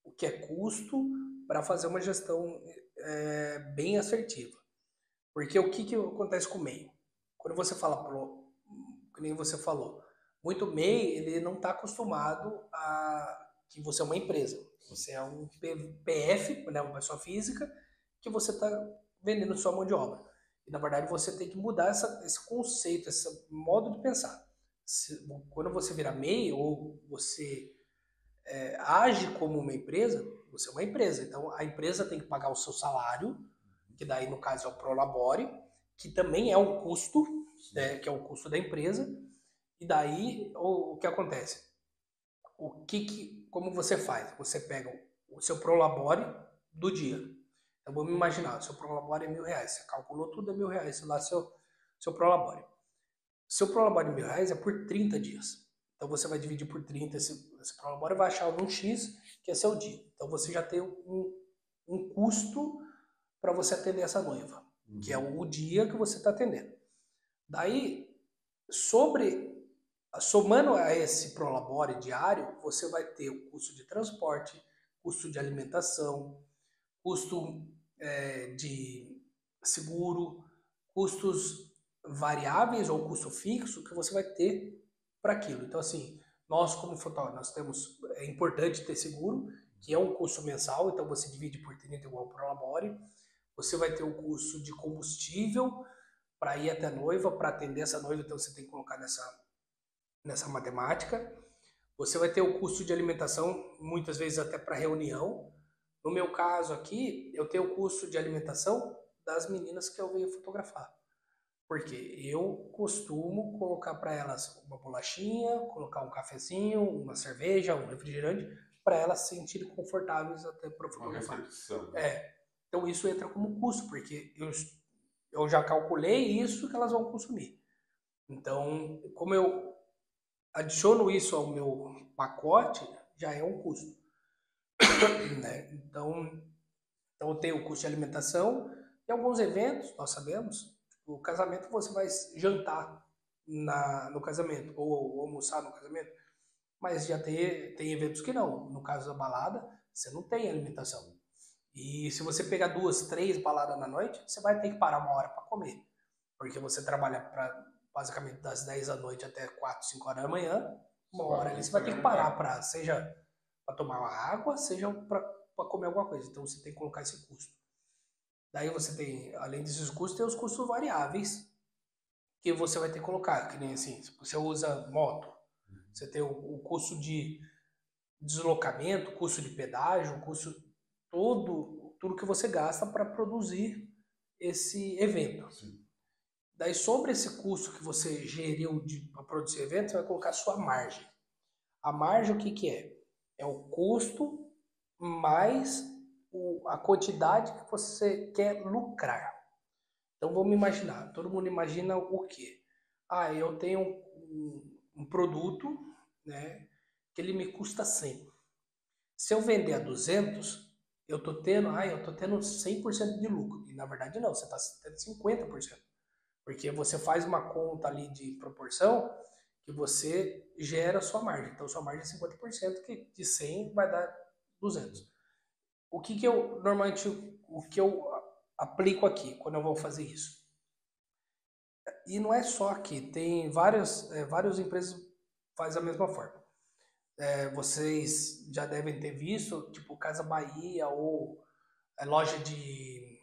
Speaker 2: o que é custo, para fazer uma gestão bem assertiva. Porque o que acontece com o MEI? Quando você fala que nem você falou, muito MEI, ele não está acostumado a que você é uma empresa. Você é um PF, né, uma pessoa física, que você está vendendo sua mão de obra. E, na verdade, você tem que mudar esse conceito, esse modo de pensar. Quando você vira MEI ou você age como uma empresa, você é uma empresa. Então, a empresa tem que pagar o seu salário, que daí, no caso, é o Prolabore, que também é um custo, né, que é o custo da empresa. E daí, o que acontece? Como você faz? Você pega o seu Prolabore do dia. Então, vamos imaginar, o seu Prolabore é R$1.000. Você calculou tudo, é R$1.000. Lá, seu Prolabore. Seu prolabore de R$ 1.000 é por 30 dias. Então você vai dividir por 30 esse prolabore e vai achar um X, que é seu dia. Então você já tem um custo para você atender essa noiva, que é o dia que você está atendendo. Daí, somando a esse prolabore diário, você vai ter o custo de transporte, custo de alimentação, custo de seguro, custos variáveis ou custo fixo que você vai ter para aquilo. Então, assim, nós como fotógrafos, é importante ter seguro, que é um custo mensal, então você divide por 30 igual para o labore. Você vai ter o custo de combustível para ir até a noiva, para atender essa noiva, então você tem que colocar nessa matemática. Você vai ter o custo de alimentação, muitas vezes até para reunião. No meu caso aqui, eu tenho o custo de alimentação das meninas que eu venho fotografar. Porque eu costumo colocar para elas uma bolachinha, colocar um cafezinho, uma cerveja, um refrigerante, para elas se sentirem confortáveis até para fotografar. Então isso entra como custo, porque eu já calculei isso que elas vão consumir. Então, como eu adiciono isso ao meu pacote, já é um custo. Né? Então eu tenho o custo de alimentação. Em alguns eventos, nós sabemos, o casamento você vai jantar no casamento, ou almoçar no casamento, mas já tem eventos que não. No caso da balada, você não tem alimentação. E se você pegar 2, 3 baladas na noite, você vai ter que parar uma hora para comer. Porque você trabalha basicamente das 10 da noite até 4, 5 horas da manhã, uma hora ali você vai ter que parar seja para tomar uma água, seja para comer alguma coisa. Então você tem que colocar esse custo. Daí você tem, além desses custos, tem os custos variáveis que você vai ter que colocar, que nem assim, se você usa moto, você tem o custo de deslocamento, custo de pedágio, custo tudo que você gasta para produzir esse evento.
Speaker 1: Sim.
Speaker 2: Daí sobre esse custo que você geriu para produzir evento, você vai colocar a sua margem. A margem o que é? É o custo mais a quantidade que você quer lucrar. Então vamos imaginar, todo mundo imagina o quê? Eu tenho um produto, né, que ele me custa 100. Se eu vender a 200, eu tô tendo 100% de lucro. E na verdade não, você está tendo 50%. Porque você faz uma conta ali de proporção que você gera a sua margem. Então sua margem é 50%, que de 100 vai dar 200. O que eu normalmente aplico aqui quando eu vou fazer isso? E não é só aqui, tem várias empresas que fazem a mesma forma. Vocês já devem ter visto, tipo Casa Bahia ou loja de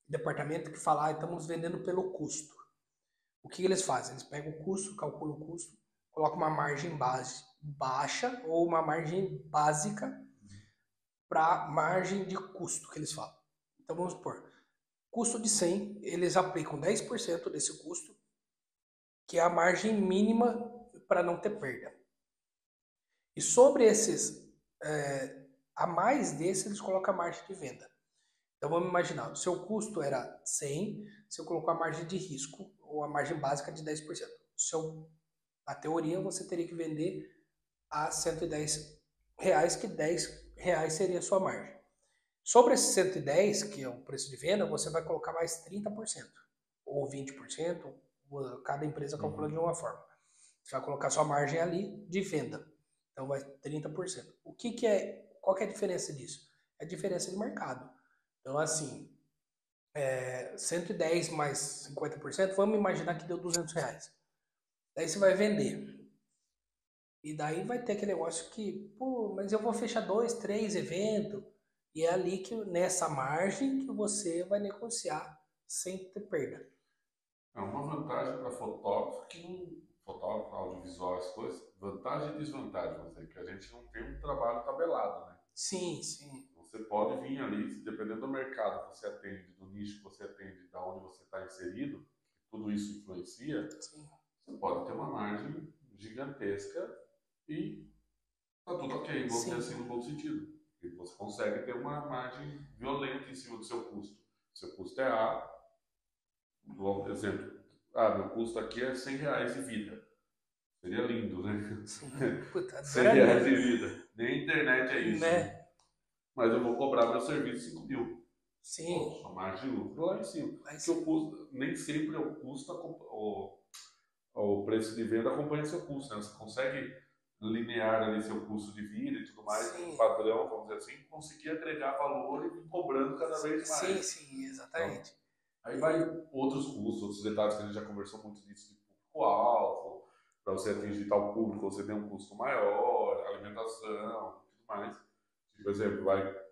Speaker 2: departamento que fala, estamos vendendo pelo custo. O que eles fazem? Eles pegam o custo, calculam o custo, colocam uma margem baixa ou uma margem básica para margem de custo que eles falam. Então vamos supor, custo de 100, eles aplicam 10% desse custo, que é a margem mínima para não ter perda. E sobre esses, a mais desses, eles colocam a margem de venda. Então vamos imaginar, o seu custo era 100, você colocou a margem de risco, ou a margem básica de 10%. Na teoria, você teria que vender a R$110, que R$10 seria a sua margem. Sobre esses 110, que é o preço de venda, você vai colocar mais 30%, ou 20%, cada empresa calcula de uma forma. Você vai colocar sua margem ali de venda. Então vai 30%. Qual que é a diferença disso? É a diferença de mercado. Então assim, 110 mais 50%, vamos imaginar que deu R$200. Daí você vai vender. E daí vai ter aquele negócio que, mas eu vou fechar 2, 3 eventos. E é ali que, nessa margem, que você vai negociar sem ter perda.
Speaker 1: É uma vantagem para fotógrafo fotógrafo, audiovisual, as coisas, vantagem e desvantagem, vamos dizer, que a gente não tem um trabalho tabelado, né?
Speaker 2: Sim, sim.
Speaker 1: Você pode vir ali, dependendo do mercado que você atende, do nicho que você atende, da onde você está inserido, tudo isso influencia,
Speaker 2: sim.
Speaker 1: Você pode ter uma margem gigantesca e tá tudo ok, vamos dizer assim, no bom sentido. E você consegue ter uma margem violenta em cima do seu custo. Seu custo é A, por exemplo, meu custo aqui é R$ 100 de vida. Seria lindo, né?
Speaker 2: Sim. Puta,
Speaker 1: R$ 100
Speaker 2: adoraria.
Speaker 1: de vida. Nem a internet é isso, né?
Speaker 2: Né?
Speaker 1: Mas eu vou cobrar meu serviço 5 mil.
Speaker 2: Sim.
Speaker 1: Poxa, a margem de lucro lá em cima.
Speaker 2: Mas,
Speaker 1: Porque o custo, nem sempre o custo, o preço de venda acompanha seu custo, né? Você consegue linear ali seu custo de vida e tudo mais, um
Speaker 2: sim.
Speaker 1: padrão, vamos dizer assim, conseguir agregar valor e ir cobrando cada vez
Speaker 2: Sim,
Speaker 1: mais.
Speaker 2: sim,
Speaker 1: Então,
Speaker 2: exatamente.
Speaker 1: aí vai outros custos, outros detalhes que a gente já conversou muito disso, de público-alvo, para você atingir tal público, você tem um custo maior, alimentação, tudo mais. Por exemplo, vai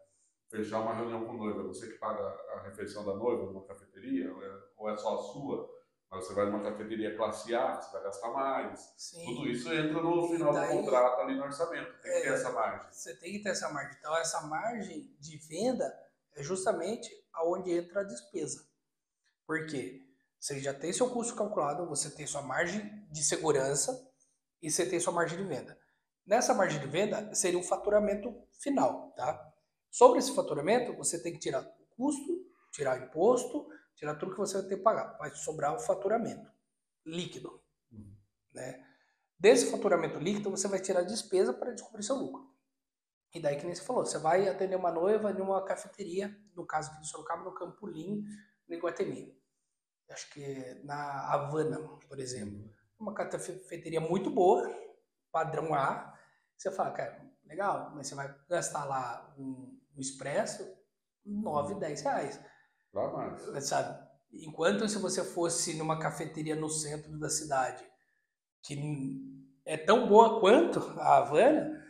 Speaker 1: fechar uma reunião com noiva, você que paga a refeição da noiva numa cafeteria, ou é só a sua, mas você vai numa cafeteria classe A, você vai gastar mais.
Speaker 2: Sim.
Speaker 1: Tudo isso entra no
Speaker 2: E
Speaker 1: final do
Speaker 2: daí,
Speaker 1: contrato ali no orçamento, tem que ter essa margem.
Speaker 2: Você tem que ter essa margem. Então, essa margem de venda é justamente aonde entra a despesa. Por quê? Você já tem seu custo calculado, você tem sua margem de segurança e você tem sua margem de venda. Nessa margem de venda seria o faturamento final, tá? Sobre esse faturamento, você tem que tirar o custo, tirar o imposto, tirar tudo que você vai ter que pagar. Vai sobrar o faturamento líquido, né? Desse faturamento líquido, você vai tirar a despesa para descobrir seu lucro. E daí, que nem você falou, você vai atender uma noiva numa cafeteria, no caso aqui do Sorocaba, no Campolim, no Iguatemi. Acho que na Havana, por exemplo. Uma cafeteria muito boa, padrão A. Você fala, cara, legal, mas você vai gastar lá um expresso, 9, 10 reais.
Speaker 1: Pra mais.
Speaker 2: Sabe? Enquanto se você fosse numa cafeteria no centro da cidade, que é tão boa quanto a Havana,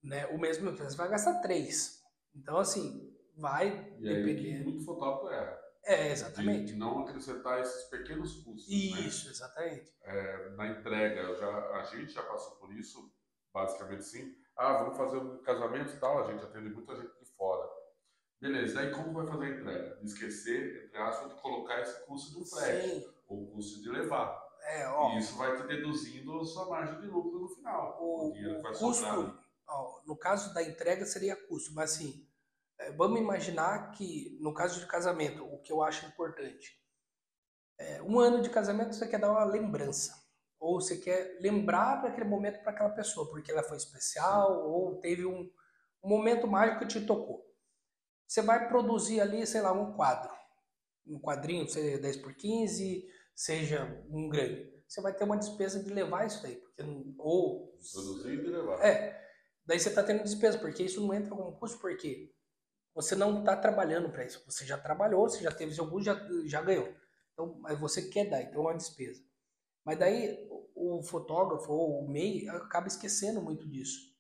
Speaker 2: né, o mesmo preço vai gastar 3. Então, assim, vai
Speaker 1: E aí que
Speaker 2: depender.
Speaker 1: muito fotógrafo erra.
Speaker 2: Exatamente.
Speaker 1: De não acrescentar esses pequenos custos.
Speaker 2: Isso,
Speaker 1: né?
Speaker 2: exatamente.
Speaker 1: Na entrega, a gente já passou por isso, basicamente sim. Vamos fazer um casamento e tal, a gente atende muita gente de fora. Beleza, daí como vai fazer a entrega? De esquecer, entre aspas, de colocar esse custo do frete, ou o custo de levar. E isso vai te deduzindo a sua margem de lucro no final. O dinheiro que vai sobrar ali.
Speaker 2: No caso da entrega seria custo, mas assim, vamos imaginar que no caso de casamento, o que eu acho importante, um ano de casamento você quer dar uma lembrança, ou você quer lembrar daquele momento para aquela pessoa, porque ela foi especial,
Speaker 1: Sim.
Speaker 2: ou teve um momento mágico que te tocou. Você vai produzir ali, sei lá, um quadro, um quadrinho, seja 10 por 15, seja um grande. Você vai ter uma despesa de levar isso daí, porque ou
Speaker 1: Produzir e levar.
Speaker 2: daí você está tendo despesa, porque isso não entra como custo, porque você não está trabalhando para isso. Você já trabalhou, você já teve seu custo, já ganhou. Então, mas você quer dar, então é uma despesa. Mas daí o fotógrafo ou o MEI acaba esquecendo muito disso.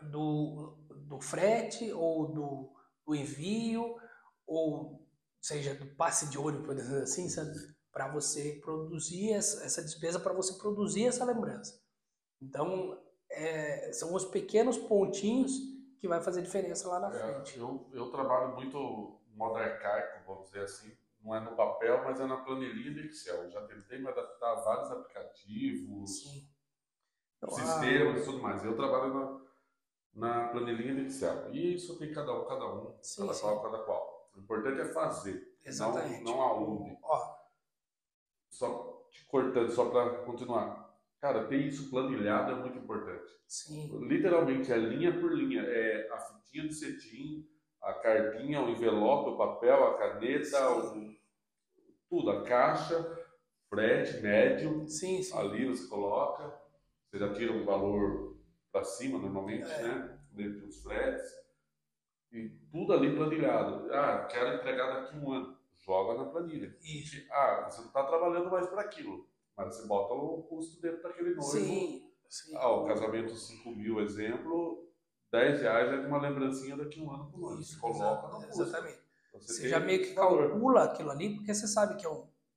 Speaker 2: Do frete ou do envio, ou seja, do passe de ônibus, por exemplo assim, para você produzir essa despesa, para você produzir essa lembrança. Então, são os pequenos pontinhos que vai fazer diferença lá na frente.
Speaker 1: Eu trabalho muito modo arcaico, vamos dizer assim. Não é no papel, mas é na planilhinha do Excel. Eu já tentei me adaptar a vários aplicativos,
Speaker 2: Sim. Então,
Speaker 1: sistemas e tudo mais. Eu trabalho na planilhinha do Excel. E isso tem cada um,
Speaker 2: sim,
Speaker 1: cada qual. O importante é fazer,
Speaker 2: exatamente.
Speaker 1: não aonde. Só te cortando, só para continuar. Cara, ter isso planilhado é muito importante.
Speaker 2: Sim.
Speaker 1: Literalmente, é linha por linha. É a fitinha de cetim, a cartinha, o envelope, o papel, a caneta, tudo, a caixa, frete, médio.
Speaker 2: Sim.
Speaker 1: Ali você coloca, você já tira um valor para cima, normalmente, né? Dentre os fretes. E tudo ali planilhado. Quero entregar daqui a um ano. Joga na planilha.
Speaker 2: Isso.
Speaker 1: Você não está trabalhando mais para aquilo, mas você bota o custo dentro daquele noivo.
Speaker 2: Sim.
Speaker 1: O casamento 5 mil, exemplo, R$ 10 é de uma lembrancinha daqui a um ano pro noivo. Você coloca no custo.
Speaker 2: Exatamente. Você
Speaker 1: tem
Speaker 2: já meio que
Speaker 1: valor.
Speaker 2: calcula aquilo ali, porque você sabe que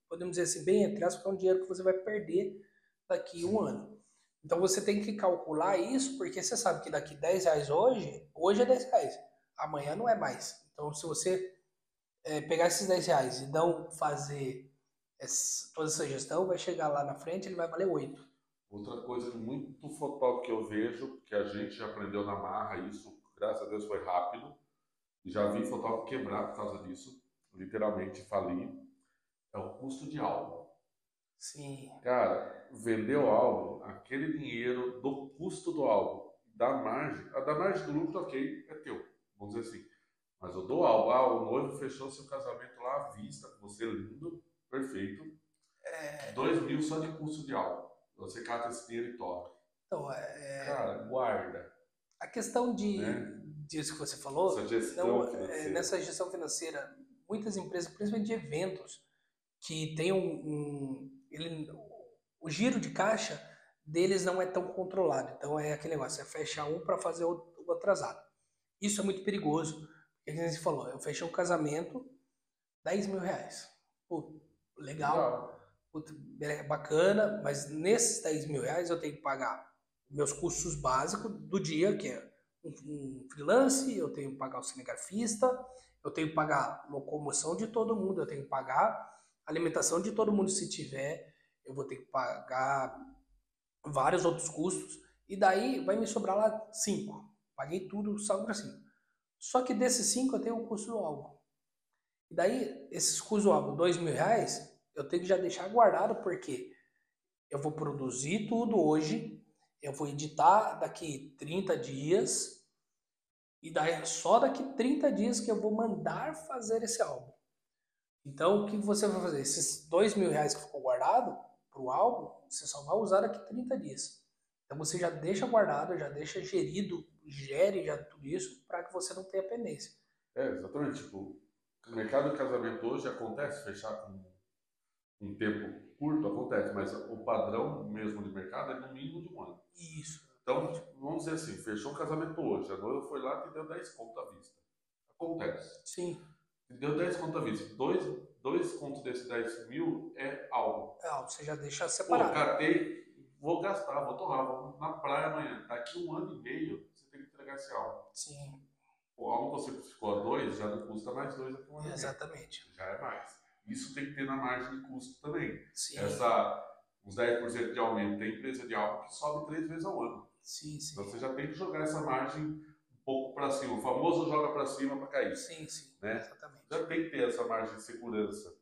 Speaker 2: podemos dizer assim, bem entre aspas, que é um dinheiro que você vai perder daqui a um ano. Então você tem que calcular isso, porque você sabe que daqui R$ 10 hoje é R$ 10. Amanhã não é mais. Então se você pegar esses R$ 10 e não fazer toda essa gestão, vai chegar lá na frente, ele vai valer 8.
Speaker 1: Outra coisa que muito fotógrafo que eu vejo, que a gente já aprendeu na marra, isso, graças a Deus, foi rápido, e já vi fotógrafo quebrar por causa disso, literalmente falir, é o custo de álbum.
Speaker 2: Sim.
Speaker 1: Cara, vender o álbum, aquele dinheiro do custo do álbum, da margem, a da margem do lucro, ok, é teu, vamos dizer assim. Mas o do álbum, o noivo fechou seu casamento lá à vista, com você lindo, perfeito, 2.000 só de custo de álbum. Você cata esse dinheiro e torra.
Speaker 2: Então,
Speaker 1: Cara, guarda,
Speaker 2: a questão
Speaker 1: né?
Speaker 2: disso que você falou,
Speaker 1: Essa gestão
Speaker 2: não,
Speaker 1: financeira.
Speaker 2: nessa gestão financeira, muitas empresas, principalmente de eventos, que tem o giro de caixa deles não é tão controlado. Então é aquele negócio, você fecha um para fazer o atrasado. Isso é muito perigoso. Porque, como você falou, eu fechei um casamento, R$ 10.000. Pô, legal,
Speaker 1: Legal.
Speaker 2: puta, bacana, mas nesses R$ 10.000 eu tenho que pagar meus custos básicos do dia, que é um freelance, eu tenho que pagar o cinegrafista, eu tenho que pagar locomoção de todo mundo, eu tenho que pagar alimentação de todo mundo se tiver, eu vou ter que pagar vários outros custos, e daí vai me sobrar lá 5. Paguei tudo, sobra 5. Só que desses 5 eu tenho o custo do álbum. E daí, esses custos do álbum, R$ 2.000, eu tenho que já deixar guardado, porque eu vou produzir tudo hoje, eu vou editar daqui 30 dias, e daí é só daqui 30 dias que eu vou mandar fazer esse álbum. Então, o que você vai fazer? Esses R$ 2.000 que ficou guardado para o álbum, você só vai usar daqui 30 dias. Então, você já deixa guardado, já deixa gerido, gere já tudo isso, para que você não tenha pendência.
Speaker 1: Exatamente. Tipo, o mercado de casamento hoje acontece fechar com um tempo curto, acontece, mas o padrão mesmo de mercado é no mínimo de um ano.
Speaker 2: Isso.
Speaker 1: Então, vamos dizer assim, fechou o casamento hoje, a noiva foi lá e te deu 10 conto à vista. Acontece.
Speaker 2: Sim.
Speaker 1: Te deu 10 conto à vista. Dois contos desses 10.000 é algo.
Speaker 2: Você já deixa
Speaker 1: Pô,
Speaker 2: separado.
Speaker 1: catei, vou gastar, vou torrar, vou na praia amanhã. Daqui 1 ano e meio, você tem que entregar esse álbum.
Speaker 2: Sim.
Speaker 1: O álbum que você ficou a 2, já não custa mais 2 daqui 1 ano e meio.
Speaker 2: Exatamente.
Speaker 1: Já é mais. Isso tem que ter na margem de custo também.
Speaker 2: Sim.
Speaker 1: Uns 10% de aumento. Tem empresa de álbum que sobe 3 vezes ao ano.
Speaker 2: Sim, sim.
Speaker 1: Então você já tem que jogar essa margem um pouco para cima. O famoso joga para cima para cair.
Speaker 2: Sim, sim.
Speaker 1: Né?
Speaker 2: Exatamente.
Speaker 1: Já tem que ter essa margem de segurança.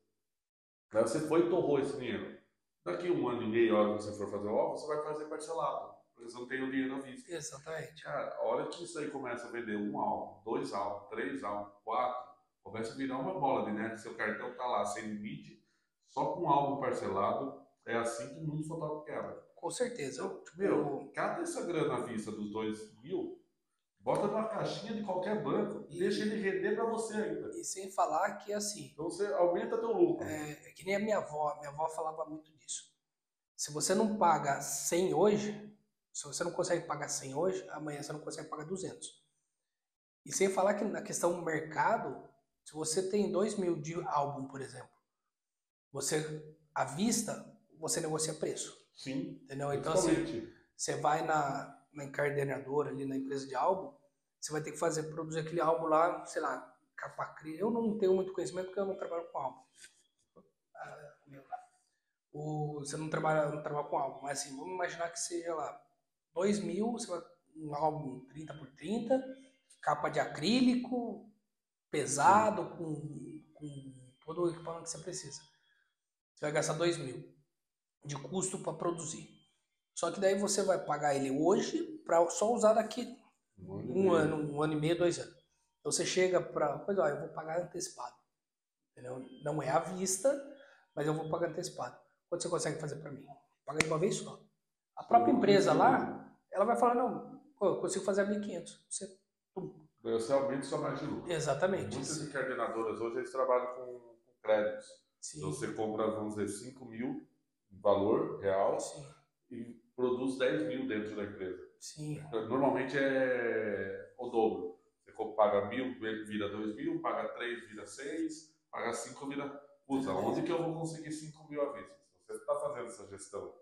Speaker 1: Aí você foi e torrou esse dinheiro. Daqui 1 ano e meio, a hora que você for fazer o álbum, você vai fazer parcelado. Porque você não tem o dinheiro à vista.
Speaker 2: Exatamente.
Speaker 1: Cara, a hora que isso aí começa a vender 1 álbum, 2 álbum, 3 álbum, 4, começa a virar uma bola de neve. Seu cartão tá lá sem limite, só com um álbum parcelado. É assim que o mundo fotógrafo quebra.
Speaker 2: Com certeza.
Speaker 1: Então, meu, cada essa grana à vista dos 2.000, bota numa caixinha de qualquer banco, deixa ele render para você ainda.
Speaker 2: E sem falar que, assim,
Speaker 1: Então você aumenta teu lucro.
Speaker 2: é que nem a minha avó falava muito disso. Se você não paga 100 hoje, se você não consegue pagar 100 hoje, amanhã você não consegue pagar 200. E sem falar que na questão do mercado, se você tem 2.000 de álbum, por exemplo, você, à vista, você negocia preço.
Speaker 1: Sim,
Speaker 2: Entendeu? Então, assim, você vai na encadernadora, ali na empresa de álbum, você vai ter que produzir aquele álbum lá, sei lá, capa acrílica. Eu não tenho muito conhecimento porque eu não trabalho com álbum. Você não trabalha com álbum, mas assim, vamos imaginar que seja lá 2.000, você vai um álbum 30 por 30, capa de acrílico, pesado, com todo o equipamento que você precisa. Você vai gastar 2.000 de custo para produzir. Só que daí você vai pagar ele hoje para só usar daqui 1 ano e meio, 2 anos. Então você chega para, olha, eu vou pagar antecipado. Entendeu? Não é à vista, mas eu vou pagar antecipado. Quanto você consegue fazer para mim? Paga de uma vez só. A própria empresa lá, ela vai falar, não, eu consigo fazer a 1.500.
Speaker 1: Você aumenta sua margem de lucro.
Speaker 2: Exatamente.
Speaker 1: Muitas encadernadoras hoje eles trabalham com créditos.
Speaker 2: Sim.
Speaker 1: Então você compra, vamos dizer, 5.000 valor real.
Speaker 2: Sim.
Speaker 1: E produz 10.000 dentro da empresa.
Speaker 2: Sim.
Speaker 1: Normalmente é o dobro. Você paga 1.000, vira 2.000, paga 3, vira 6, paga 5, vira... Puta, onde que eu vou conseguir 5.000 à vista? Se você está fazendo essa gestão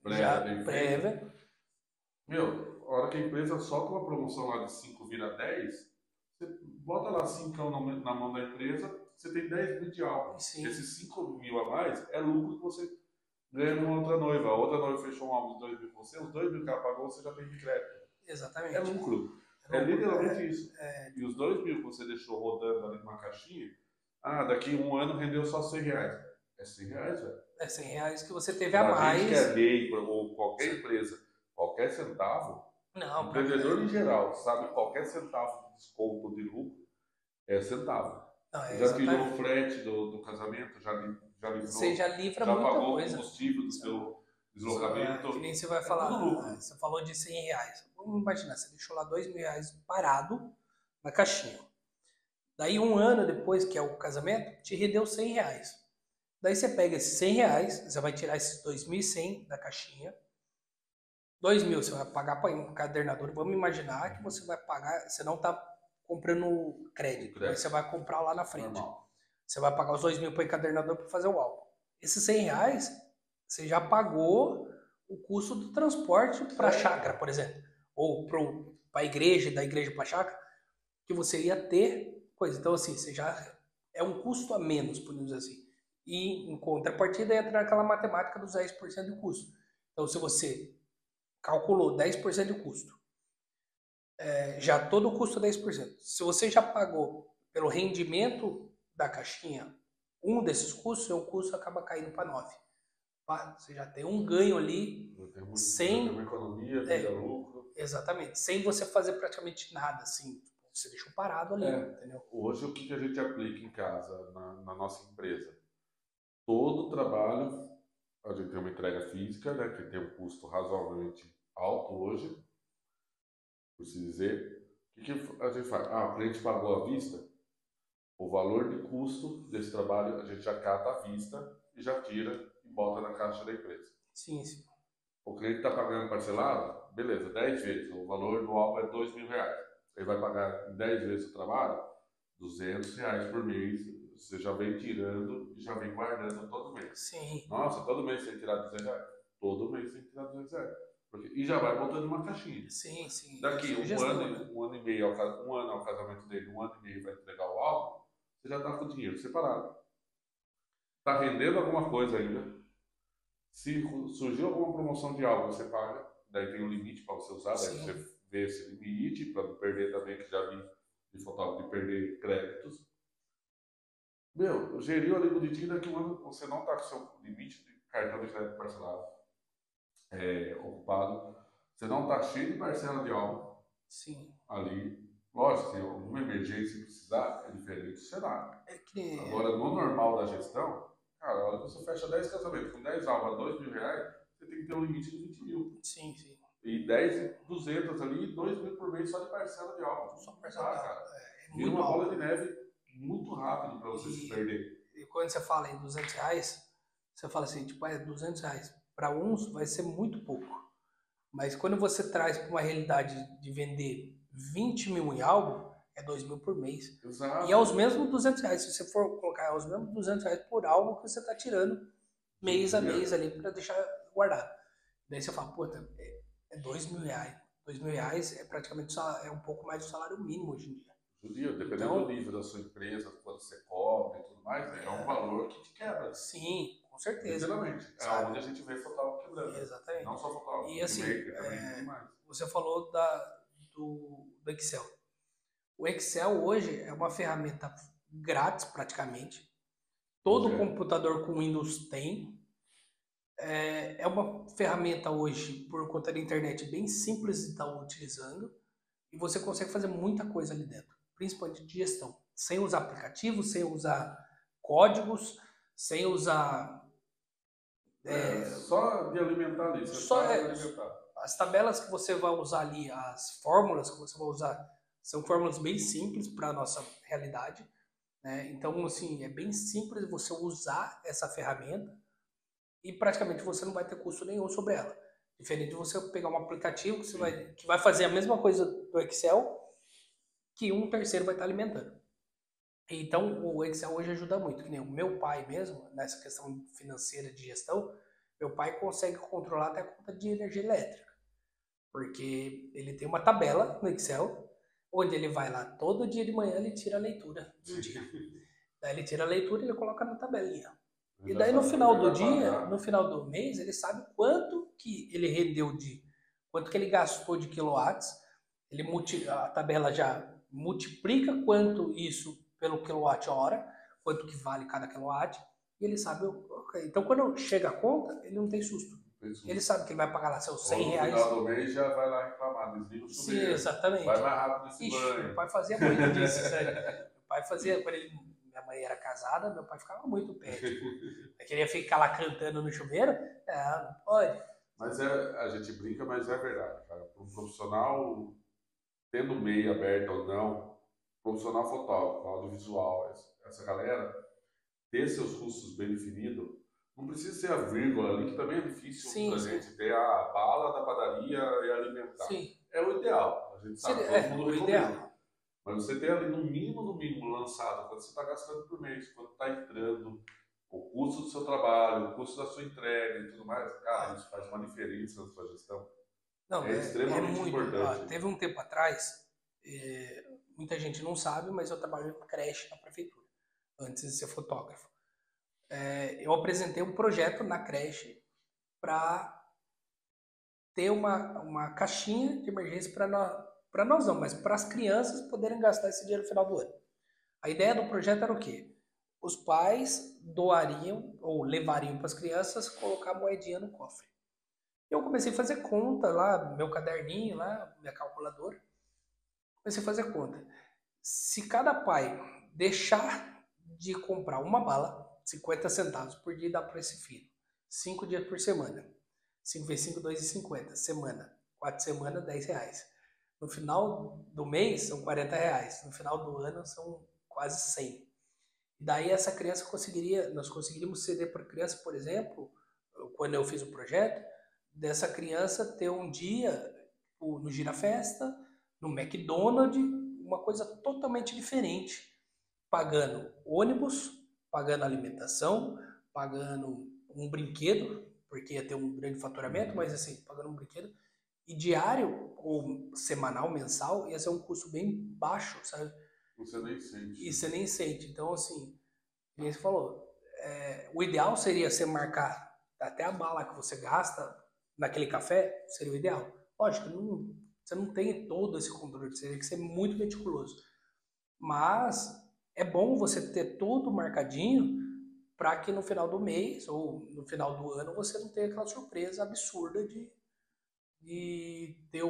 Speaker 1: prévia, meu, a hora que a empresa solta uma promoção lá de 5 vira 10, você bota lá 5 na mão da empresa, você tem 10.000 de álbum. Esses 5.000 a mais é lucro que você ganha numa outra noiva. A outra noiva fechou um álbum de 2.000 com você, os 2.000 que ela pagou você já tem de crédito.
Speaker 2: Exatamente.
Speaker 1: É lucro. É literalmente isso. E os 2.000 que você deixou rodando ali numa caixinha, daqui 1 ano rendeu só R$100. É R$100, velho.
Speaker 2: É R$100 que você teve a
Speaker 1: Pra
Speaker 2: mais.
Speaker 1: gente que é MEI ou qualquer empresa, qualquer centavo,
Speaker 2: Não,
Speaker 1: empreendedor em geral, sabe, qualquer centavo de desconto ou de lucro é centavo.
Speaker 2: não, é
Speaker 1: Já tirou o
Speaker 2: exatamente.
Speaker 1: frete do casamento, já livrou,
Speaker 2: Você já livra
Speaker 1: já
Speaker 2: muita
Speaker 1: pagou o
Speaker 2: coisa.
Speaker 1: combustível do seu deslocamento,
Speaker 2: Que nem você vai
Speaker 1: é
Speaker 2: falar,
Speaker 1: tudo lucro.
Speaker 2: você falou de R$100. Vamos imaginar, você deixou lá R$2.000 parado na caixinha. Daí um ano depois, que é o casamento, te rendeu R$100. Daí você pega esses R$100, você vai tirar esses 2.100 da caixinha. 2.000 você vai pagar para encadernador. Vamos imaginar que você vai pagar, você não está comprando crédito, mas você vai comprar lá na frente.
Speaker 1: Normal.
Speaker 2: Você vai pagar os 2.000 para o encadernador para fazer o álbum. Esses R$100, você já pagou o custo do transporte para a chácara, por exemplo. Ou para a igreja, da igreja para a chácara, que você ia ter coisa. Então, assim, você já é um custo a menos, podemos dizer assim. E, em contrapartida, entra aquela matemática dos 10% do custo. Então, se você calculou 10% de custo, já todo o custo é 10%. Se você já pagou pelo rendimento da caixinha, um desses custos, seu custo acaba caindo para 9. Você já tem um ganho ali sem
Speaker 1: uma economia, vira lucro.
Speaker 2: Exatamente, sem você fazer praticamente nada, assim, você deixou parado ali, entendeu?
Speaker 1: Hoje o que a gente aplica em casa, na nossa empresa? Todo trabalho, a gente tem uma entrega física, né, que tem um custo razoavelmente alto hoje, por se dizer. O que a gente faz? O cliente pagou à vista, o valor de custo desse trabalho a gente já cata à vista e já tira e bota na caixa da empresa.
Speaker 2: Sim.
Speaker 1: O cliente está pagando parcelado, beleza, 10 vezes, o valor do álbum é R$2.000. Ele vai pagar em 10 vezes o trabalho, R$200 por mês, você já vem tirando e já vem guardando todo mês.
Speaker 2: Sim.
Speaker 1: Nossa, todo mês você tem que tirar R$200? Todo mês você tem que tirar R$200. E já vai botando uma caixinha.
Speaker 2: Sim.
Speaker 1: Daqui um ano e meio, um ano ao casamento dele, um ano e meio vai entregar o álbum, você já está com o dinheiro separado. Está rendendo alguma coisa ainda. Se surgiu alguma promoção de algo, você paga. Daí tem um limite para você usar, daí você vê esse limite, para não perder também, que já vi de fotógrafo de perder créditos. Meu, geriu ali bonitinho, daqui um ano você não está com seu limite de cartão de crédito parcelado ocupado. Você não está cheio de parcela de álbum.
Speaker 2: Sim.
Speaker 1: Ali. Lógico, se alguma emergência precisar, é diferente do cenário. Agora, no normal da gestão, cara, a hora que você fecha 10 casamentos com 10 álbuns a R$2.000, você tem que ter um limite de 20 mil.
Speaker 2: Sim.
Speaker 1: E 10, 200 ali, 2.000 por mês só de parcela de álbum.
Speaker 2: Só parcela de álbum.
Speaker 1: Cara. Vira uma bola de neve muito rápido para você se perder.
Speaker 2: E quando você fala em R$200, você fala assim, tipo, R$200. Para uns vai ser muito pouco. Mas quando você traz para uma realidade de vender 20 mil em álbum, é 2.000 por mês.
Speaker 1: Exato.
Speaker 2: E é os mesmos R$200. Se você for colocar, é os mesmos R$200 por álbum que você está tirando mês a mês ali para deixar guardado. Daí você fala, puta, é R$2.000. R$2.000 é praticamente um pouco mais do salário mínimo hoje em dia.
Speaker 1: Dependendo do nível da sua empresa, quando você cobra e tudo mais, é um valor que te quebra.
Speaker 2: Sim, com certeza.
Speaker 1: Literalmente. É onde a gente vê fotógrafo quebrando.
Speaker 2: Exatamente.
Speaker 1: Não só fotógrafo,
Speaker 2: e assim,
Speaker 1: também mais.
Speaker 2: Você falou do Excel. O Excel hoje é uma ferramenta grátis praticamente. Todo computador com Windows tem. É uma ferramenta hoje, por conta da internet, bem simples de estar utilizando. E você consegue fazer muita coisa ali dentro, principalmente de gestão. Sem usar aplicativos, sem usar códigos, sem usar...
Speaker 1: só de alimentar ali.
Speaker 2: As tabelas que você vai usar ali, as fórmulas que você vai usar, são fórmulas bem simples para a nossa realidade. Né? Então, assim, é bem simples você usar essa ferramenta e praticamente você não vai ter custo nenhum sobre ela. Diferente de você pegar um aplicativo que vai fazer a mesma coisa do Excel que um terceiro vai estar alimentando. Então, o Excel hoje ajuda muito. Que nem o meu pai mesmo, nessa questão financeira de gestão, meu pai consegue controlar até a conta de energia elétrica. Porque ele tem uma tabela no Excel, onde ele vai lá todo dia de manhã, ele tira a leitura do dia. Daí ele tira a leitura e ele coloca na tabelinha. E daí no final do dia, no final do mês, ele sabe quanto que ele rendeu quanto que ele gastou de quilowatts. A tabela já multiplica quanto isso pelo quilowatt-hora, quanto que vale cada quilowatt. e ele sabe, ok. Então quando chega a conta, ele não tem susto. Ele sabe que ele vai pagar lá seus 100 reais.
Speaker 1: No final do mês já vai lá reclamar, desliga o chuveiro.
Speaker 2: Sim, exatamente.
Speaker 1: Vai mais rápido nesse
Speaker 2: Ixi,
Speaker 1: banho.
Speaker 2: meu pai fazia muito disso, sério. Meu pai fazia, quando minha mãe era casada, meu pai ficava muito pé. Tipo, eu queria ficar lá cantando no chuveiro. Não pode.
Speaker 1: Mas a gente brinca, mas é verdade, cara. Para um profissional, tendo MEI aberto ou não, profissional fotógrafo, audiovisual, essa galera, ter seus custos bem definidos, não precisa ser a vírgula ali, que também é difícil para a gente ter a bala da padaria e alimentar.
Speaker 2: Sim.
Speaker 1: É o ideal, a gente sabe, todo mundo recomenda.
Speaker 2: Ideal.
Speaker 1: Mas você tem ali no mínimo lançado, quanto você está gastando por mês, quanto está entrando, o custo do seu trabalho, o custo da sua entrega e tudo mais, cara, isso faz uma diferença na sua gestão.
Speaker 2: Não,
Speaker 1: é extremamente
Speaker 2: muito
Speaker 1: importante.
Speaker 2: Teve um tempo atrás, muita gente não sabe, mas eu trabalhei em creche na prefeitura, antes de ser fotógrafo. Eu apresentei um projeto na creche para ter uma caixinha de emergência para nós não, mas para as crianças poderem gastar esse dinheiro no final do ano. A ideia do projeto era o quê? Os pais doariam ou levariam para as crianças colocar moedinha no cofre. Eu comecei a fazer conta lá, meu caderninho lá, minha calculadora. Comecei a fazer conta. Se cada pai deixar de comprar uma bala, 50 centavos por dia dá para esse filho. 5 dias por semana. 5 vezes 5, 2,50. Semana. 4 semanas, 10 reais. No final do mês são 40 reais. No final do ano são quase 100. E daí essa criança nós conseguiríamos ceder para a criança, por exemplo, quando eu fiz o projeto, dessa criança ter um dia no Girafesta, no McDonald's, uma coisa totalmente diferente, pagando ônibus, pagando alimentação, pagando um brinquedo, porque ia ter um grande faturamento, mas assim, pagando um brinquedo, e diário, ou semanal, mensal, ia ser um custo bem baixo, sabe?
Speaker 1: Você nem sente.
Speaker 2: E você nem sente. Então, assim, como você falou, o ideal seria você marcar até a bala que você gasta naquele café, seria o ideal. Lógico, você não tem todo esse controle, você tem que ser muito meticuloso. Mas é bom você ter tudo marcadinho para que no final do mês ou no final do ano você não tenha aquela surpresa absurda de ter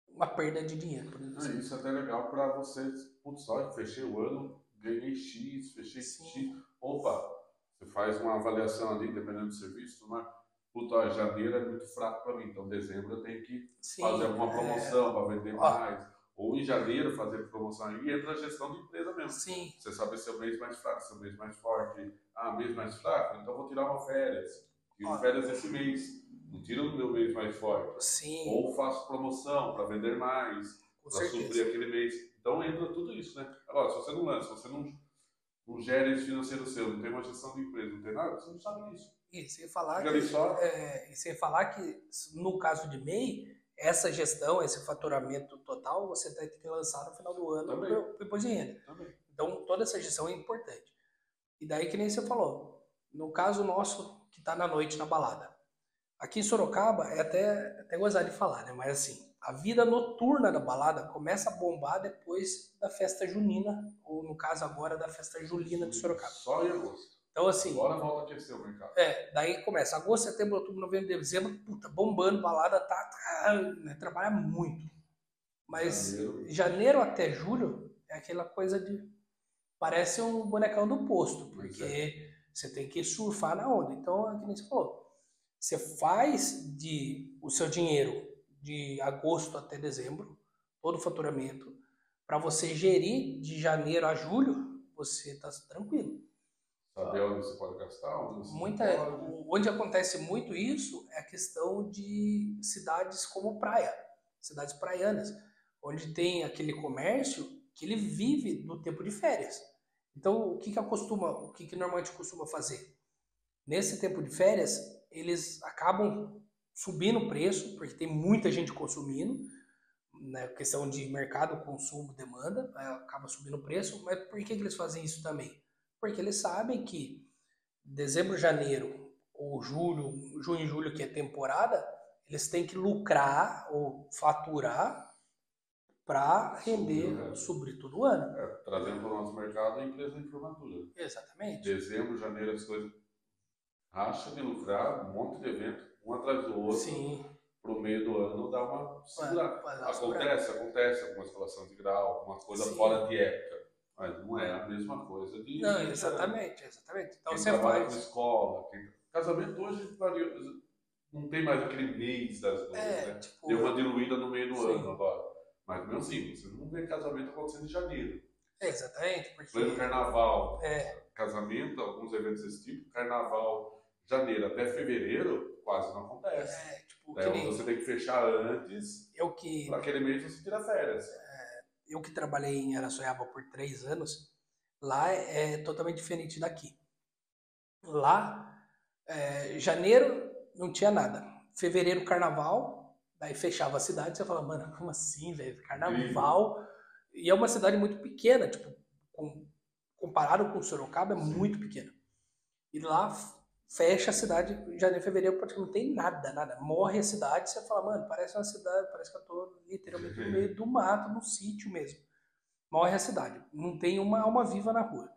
Speaker 2: uma perda de dinheiro. Por exemplo.
Speaker 1: Isso é até legal para você, putz, olha, fechei o ano, ganhei X, fechei X. Opa, você faz uma avaliação ali, dependendo do serviço, mas puta, janeiro é muito fraco para mim, então dezembro eu tenho que fazer alguma promoção para vender mais. Ou em janeiro fazer promoção aí, entra a gestão de empresa mesmo.
Speaker 2: Sim.
Speaker 1: Você sabe se é o mês mais fraco, se é o mês mais forte. Mês mais fraco, então vou tirar uma férias. Tiro férias esse mês. Não tiro no meu mês mais forte.
Speaker 2: Sim.
Speaker 1: Ou faço promoção para vender mais, para suprir aquele mês. Então entra tudo isso, né? Agora, se você não lança, se você não gera esse financeiro seu, não tem uma gestão de empresa, não tem nada, você não sabe disso.
Speaker 2: E sem falar que no caso de MEI, essa gestão, esse faturamento total, você tem que lançar no final do ano para o imposto de renda. Então, toda essa gestão é importante. E daí, que nem você falou, no caso nosso, que está na noite na balada. Aqui em Sorocaba, é até gozar de falar, né? Mas assim, a vida noturna da balada começa a bombar depois da festa junina, ou no caso agora da festa julina de Sorocaba.
Speaker 1: Só em agosto.
Speaker 2: Então assim...
Speaker 1: Agora volta a aquecer o mercado.
Speaker 2: Daí começa agosto, setembro, outubro, novembro, dezembro, puta, bombando, balada, né, trabalha muito. Mas janeiro até julho é aquela coisa de... Parece um bonecão do posto, porque você tem que surfar na onda. Então, é que nem você falou. Você faz o seu dinheiro de agosto até dezembro, todo o faturamento, para você gerir de janeiro a julho, você está tranquilo.
Speaker 1: Saber onde você pode gastar, onde você pode.
Speaker 2: Onde acontece muito isso é a questão de cidades como praia, cidades praianas, onde tem aquele comércio que ele vive do tempo de férias. Então, o que normalmente costuma fazer? Nesse tempo de férias, eles acabam subindo o preço, porque tem muita gente consumindo, né, questão de mercado, consumo, demanda, acaba subindo o preço, mas por que eles fazem isso também? Porque eles sabem que dezembro, janeiro, ou junho e julho, que é temporada, eles têm que lucrar ou faturar para render, suprir todo o ano.
Speaker 1: Trazendo para o nosso mercado a empresa de formatura.
Speaker 2: Exatamente.
Speaker 1: Dezembro, janeiro, as coisas racha de lucrar, um monte de evento, um atrás do outro.
Speaker 2: Sim.
Speaker 1: Pro meio do ano dá uma segurada. Acontece alguma escalação de grau, alguma coisa fora de época, mas não é a mesma coisa de...
Speaker 2: Não, exatamente. Então
Speaker 1: quem
Speaker 2: você
Speaker 1: trabalha
Speaker 2: faz...
Speaker 1: com escola, casamento hoje não tem mais aquele mês das coisas, né?
Speaker 2: Tipo,
Speaker 1: deu uma diluída no meio do ano agora. Mas mesmo assim, você não vê casamento acontecendo em janeiro.
Speaker 2: Exatamente. Porque...
Speaker 1: Pleno carnaval, casamento, alguns eventos desse tipo, carnaval, janeiro até fevereiro, quase não acontece. Você tem que fechar antes, para aquele mês você tira férias.
Speaker 2: Eu que trabalhei em Araçoiaba por 3 anos, lá é totalmente diferente daqui. Lá, janeiro não tinha nada. Fevereiro, carnaval, daí fechava a cidade, você fala, mano, como assim, velho? Carnaval. E é uma cidade muito pequena, tipo, comparado com Sorocaba, é muito pequena. E lá fecha a cidade, janeiro, fevereiro, praticamente não tem nada. Morre a cidade, você fala, mano, parece uma cidade, parece que eu tô literalmente no meio do mato, no sítio mesmo. Morre a cidade, não tem uma alma viva na rua.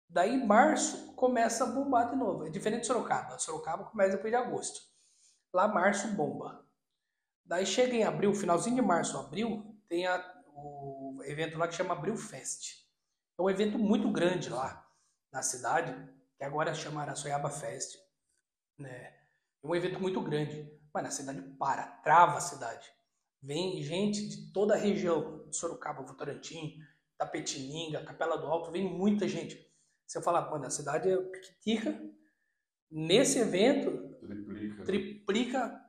Speaker 2: Daí, em março, começa a bombar de novo. É diferente de Sorocaba. Sorocaba começa depois de agosto. Lá, março, bomba. Daí, chega em abril, finalzinho de março, abril, tem o evento lá que chama Abril Fest. É um evento muito grande lá na cidade, que agora chama Araçoiaba Fest. Né? É um evento muito grande. Mas a cidade trava a cidade. Vem gente de toda a região, de Sorocaba, Votorantim, Tapetininga, Capela do Alto, vem muita gente. Você fala, mano, a cidade é piquitica. Nesse evento, triplica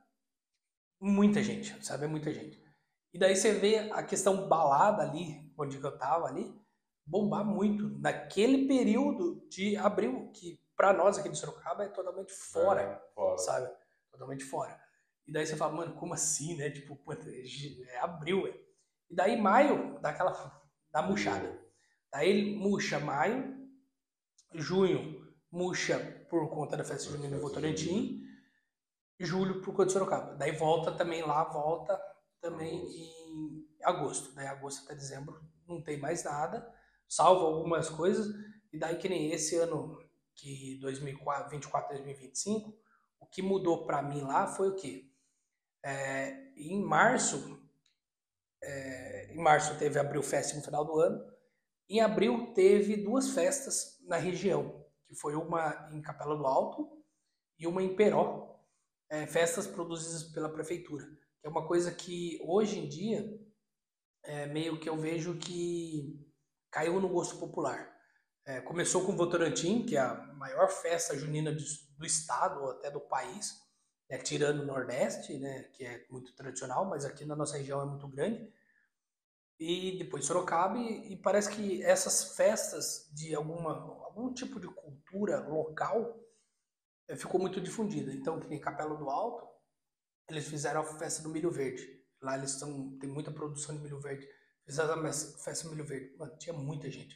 Speaker 2: muita gente, sabe? É muita gente. E daí você vê a questão balada ali, onde eu tava ali, bombar muito. Naquele período de abril, que pra nós aqui de Sorocaba é totalmente fora. Sabe? Totalmente fora. E daí você fala, mano, como assim, né? Tipo, é abril, é. E daí maio, dá murchada. Daí murcha maio, junho murcha por conta da festa junina em Votorantim, julho por conta de Sorocaba. Daí volta também em agosto. Daí agosto até dezembro não tem mais nada, salvo algumas coisas. E daí que nem esse ano, que 2024, 2025, o que mudou para mim lá foi o quê? Em março teve Abril Fest no final do ano. Em abril teve 2 festas na região, que foi uma em Capela do Alto e uma em Peró. Festas produzidas pela prefeitura. É uma coisa que hoje em dia meio que eu vejo que caiu no gosto popular. Começou com Votorantim, que é a maior festa junina do estado, ou até do país, tirando o Nordeste, né, que é muito tradicional, mas aqui na nossa região é muito grande. E depois Sorocaba, e parece que essas festas de algum tipo de cultura local ficou muito difundida. Então, que nem Capela do Alto, eles fizeram a festa do milho verde. Lá eles têm muita produção de milho verde. Fizeram a festa do milho verde. Mano, tinha muita gente.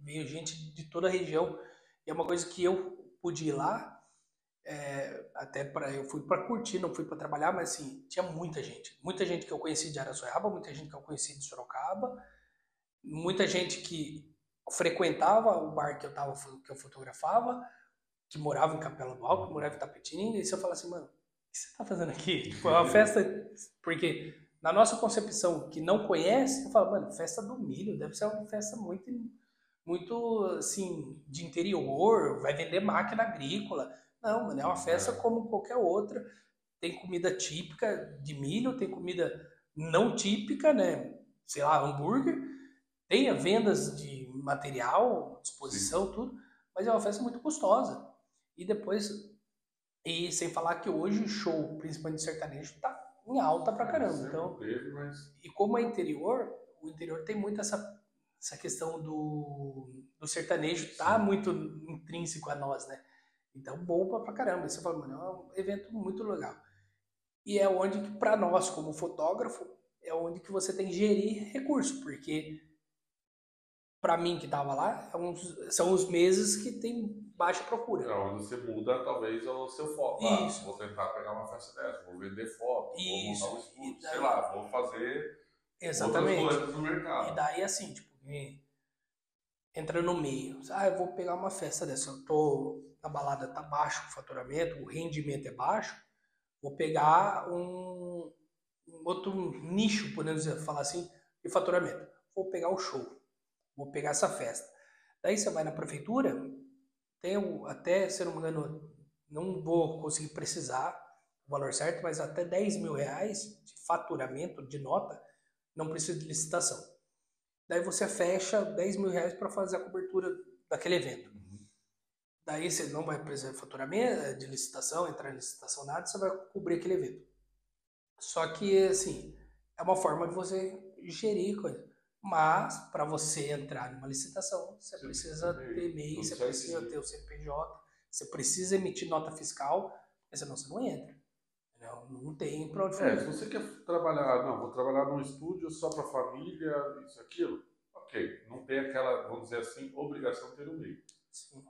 Speaker 2: Veio gente de toda a região. E é uma coisa que eu pude ir lá, eu fui para curtir, não fui para trabalhar, mas assim, tinha muita gente. Muita gente que eu conheci de Araçoiaba, muita gente que eu conheci de Sorocaba, muita gente que frequentava o bar que eu fotografava, que morava em Capela do Alto, que morava em Tapetininga, e você fala assim, mano, o que você tá fazendo aqui? Tipo, é uma festa, porque na nossa concepção, que não conhece, eu falo, mano, festa do milho, deve ser uma festa muito, muito, assim, de interior, vai vender máquina agrícola. Não, mano, é uma festa como qualquer outra. Tem comida típica de milho, tem comida não típica, né? Sei lá, hambúrguer. Tem vendas de material, disposição, tudo. Mas é uma festa muito gostosa. E depois, sem falar que hoje o show, principalmente sertanejo, tá em alta pra caramba. Então, e como é interior, o interior tem muito essa questão do sertanejo, tá muito intrínseco a nós, né? Então, bomba pra caramba. E você fala, mano, é um evento muito legal. E é onde que, pra nós, como fotógrafo, é onde que você tem que gerir recurso, porque pra mim que tava lá, são os meses que tem baixa procura.
Speaker 1: É onde você muda, talvez, o seu foco. Vou tentar pegar uma festa dessa, vou vender foto, vou montar um estúdio, sei lá, vou fazer
Speaker 2: Exatamente.
Speaker 1: outras coisas no mercado.
Speaker 2: E daí, assim, tipo, entra no meio. Eu vou pegar uma festa dessa. Eu tô, a balada tá baixo o faturamento, o rendimento é baixo. Vou pegar um outro nicho, podemos falar assim, de faturamento. Vou pegar o show. Vou pegar essa festa. Daí você vai na prefeitura, tem até, se eu não me engano, não vou conseguir precisar o valor certo, mas até 10 mil reais de faturamento, de nota, não precisa de licitação. Daí você fecha 10 mil reais para fazer a cobertura daquele evento. Daí você não vai precisar de faturamento, de licitação, entrar em licitação, nada, você vai cobrir aquele evento. Só que, assim, é uma forma de você gerir coisa. Mas, para você entrar numa licitação, você precisa ter MEI, você precisa ter o CNPJ, você precisa emitir nota fiscal, porque senão você não entra. Não tem pra onde
Speaker 1: se você quer trabalhar, não, vou trabalhar num estúdio só para família, isso, aquilo, ok. Não tem aquela, vamos dizer assim, obrigação de ter um MEI.
Speaker 2: Sim.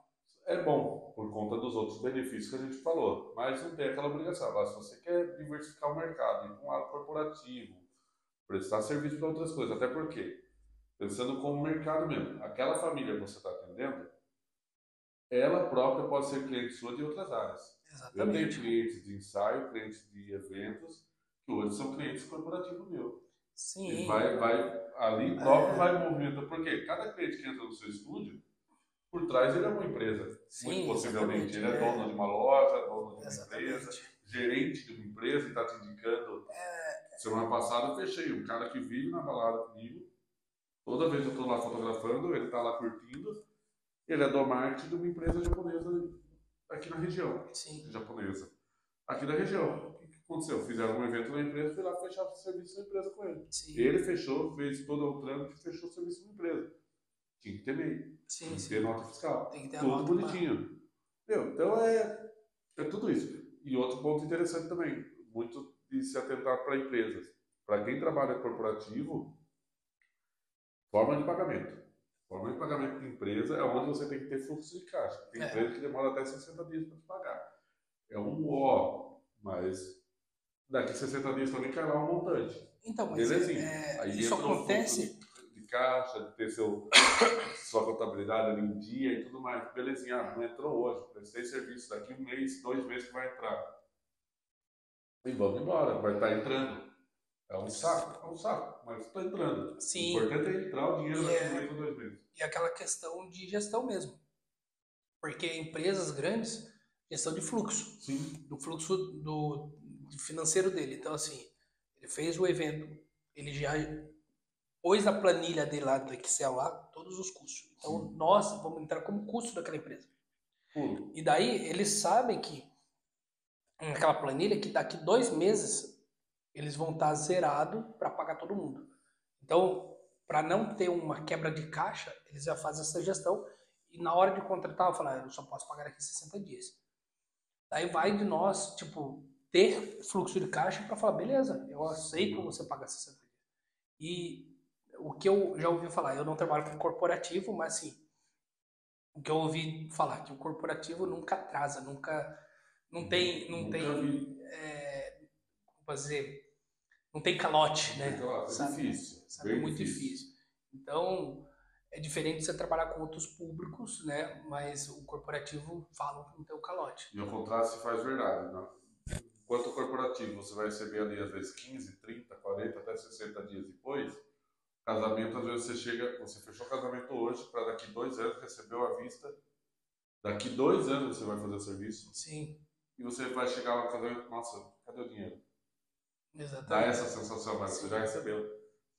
Speaker 1: É bom, por conta dos outros benefícios que a gente falou, mas não tem aquela obrigação. Agora, se você quer diversificar o mercado, ir para um lado corporativo, prestar serviço para outras coisas, até porque, pensando como mercado mesmo, aquela família que você está atendendo, ela própria pode ser cliente sua de outras áreas.
Speaker 2: Exatamente.
Speaker 1: Eu tenho clientes de ensaio, clientes de eventos, que hoje são clientes corporativos meus.
Speaker 2: Sim.
Speaker 1: E ali próprio vai movimento, porque cada cliente que entra no seu estúdio, por trás ele é uma empresa.
Speaker 2: Sim,
Speaker 1: muito possivelmente.
Speaker 2: exatamente.
Speaker 1: Ele é dono de uma loja, dono de uma
Speaker 2: Exatamente.
Speaker 1: empresa, gerente de uma empresa e está te indicando. Semana passada eu fechei um cara que vive na balada comigo. Toda vez eu estou lá fotografando, ele está lá curtindo. Ele é do marketing de uma empresa japonesa aqui na região.
Speaker 2: Sim.
Speaker 1: Japonesa. Aqui na região. O que aconteceu? Fizeram um evento na empresa, fui lá fechar o serviço da empresa com ele.
Speaker 2: Sim.
Speaker 1: Ele fechou, fez todo o trâmite e fechou o serviço da empresa. Tinha que ter MEI.
Speaker 2: Sim,
Speaker 1: tem que ter nota fiscal.
Speaker 2: Tem que ter a
Speaker 1: tudo
Speaker 2: nota
Speaker 1: bonitinho. Então é tudo isso. E outro ponto interessante também, muito de se atentar para empresas. Para quem trabalha corporativo, forma de pagamento. Forma de pagamento de empresa é onde você tem que ter fluxo de caixa. Tem empresa que demora até 60 dias para te pagar. É um ó, mas daqui 60 dias também cai lá um montante.
Speaker 2: Então, mas
Speaker 1: aí
Speaker 2: isso
Speaker 1: entra
Speaker 2: acontece...
Speaker 1: de caixa, de ter sua contabilidade ali em dia e tudo mais. Belezinha, não entrou hoje, prestei serviço, daqui 1 mês, 2 meses que vai entrar. E vamos embora, vai estar entrando. É um saco, mas está entrando.
Speaker 2: Sim.
Speaker 1: O importante é entrar o dinheiro daqui 1 mês ou 2 meses.
Speaker 2: E aquela questão de gestão mesmo. Porque empresas grandes, gestão de fluxo.
Speaker 1: Sim.
Speaker 2: Do fluxo financeiro dele. Então, assim, ele fez o evento, ele já pôs na planilha dele lá do Excel lá todos os custos. Então, nós vamos entrar como custo daquela empresa. E daí, eles sabem que naquela planilha que daqui 2 meses eles vão estar zerados para pagar todo mundo. Então, para não ter uma quebra de caixa, eles já fazem essa gestão e na hora de contratar, eu falo, eu só posso pagar daqui 60 dias. Daí vai de nós, tipo, ter fluxo de caixa para falar, beleza, eu aceito você pagar 60 dias. E o que eu já ouvi falar, eu não trabalho com corporativo, mas assim, o que eu ouvi falar, que o corporativo nunca atrasa, não tem calote, né?
Speaker 1: É difícil.
Speaker 2: Sabe? É muito difícil. Então, é diferente de você trabalhar com outros públicos, né? Mas o corporativo fala que não tem o calote.
Speaker 1: E ao contrário se faz verdade, né? Enquanto corporativo, você vai receber ali às vezes 15, 30, 40, até 60 dias depois. Casamento, às vezes você fechou o casamento hoje para daqui 2 anos recebeu à vista. Daqui 2 anos você vai fazer o serviço.
Speaker 2: Sim.
Speaker 1: E você vai chegar lá no casamento, nossa, cadê o dinheiro?
Speaker 2: Exatamente.
Speaker 1: Dá essa sensação, mas você já recebeu.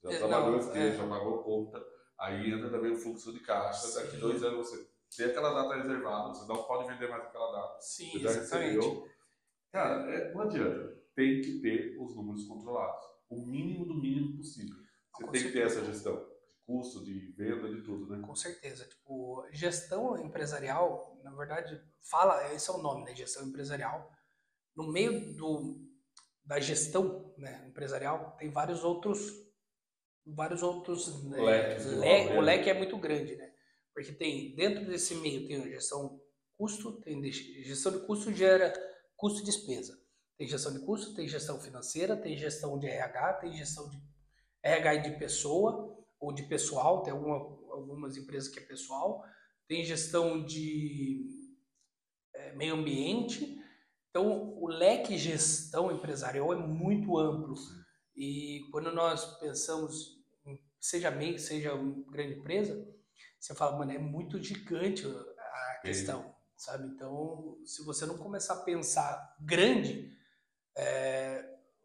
Speaker 1: Já trabalhou esse dia, já pagou conta. Aí entra também o fluxo de caixa. Sim. Daqui 2 anos você tem aquela data reservada, você não pode vender mais aquela data.
Speaker 2: Sim,
Speaker 1: você já recebeu. Cara, não adianta. Tem que ter os números controlados. O mínimo do mínimo possível. Você tem que ter essa gestão de custo, de venda, de tudo, né?
Speaker 2: Com certeza. Tipo, gestão empresarial, na verdade, esse é o nome, né? Gestão empresarial. No meio da gestão, né, empresarial, tem vários outros o leque é muito grande, né? Porque dentro desse meio tem gestão custo, gestão de custo gera custo e despesa. Tem gestão de custo, tem gestão financeira, tem gestão de RH, tem gestão de RH de pessoa ou de pessoal, tem algumas empresas que é pessoal, tem gestão de meio ambiente. Então, o leque de gestão empresarial é muito amplo. E quando nós pensamos, seja MEI, seja uma grande empresa, você fala, mano, é muito gigante a questão, sabe? Então, se você não começar a pensar grande,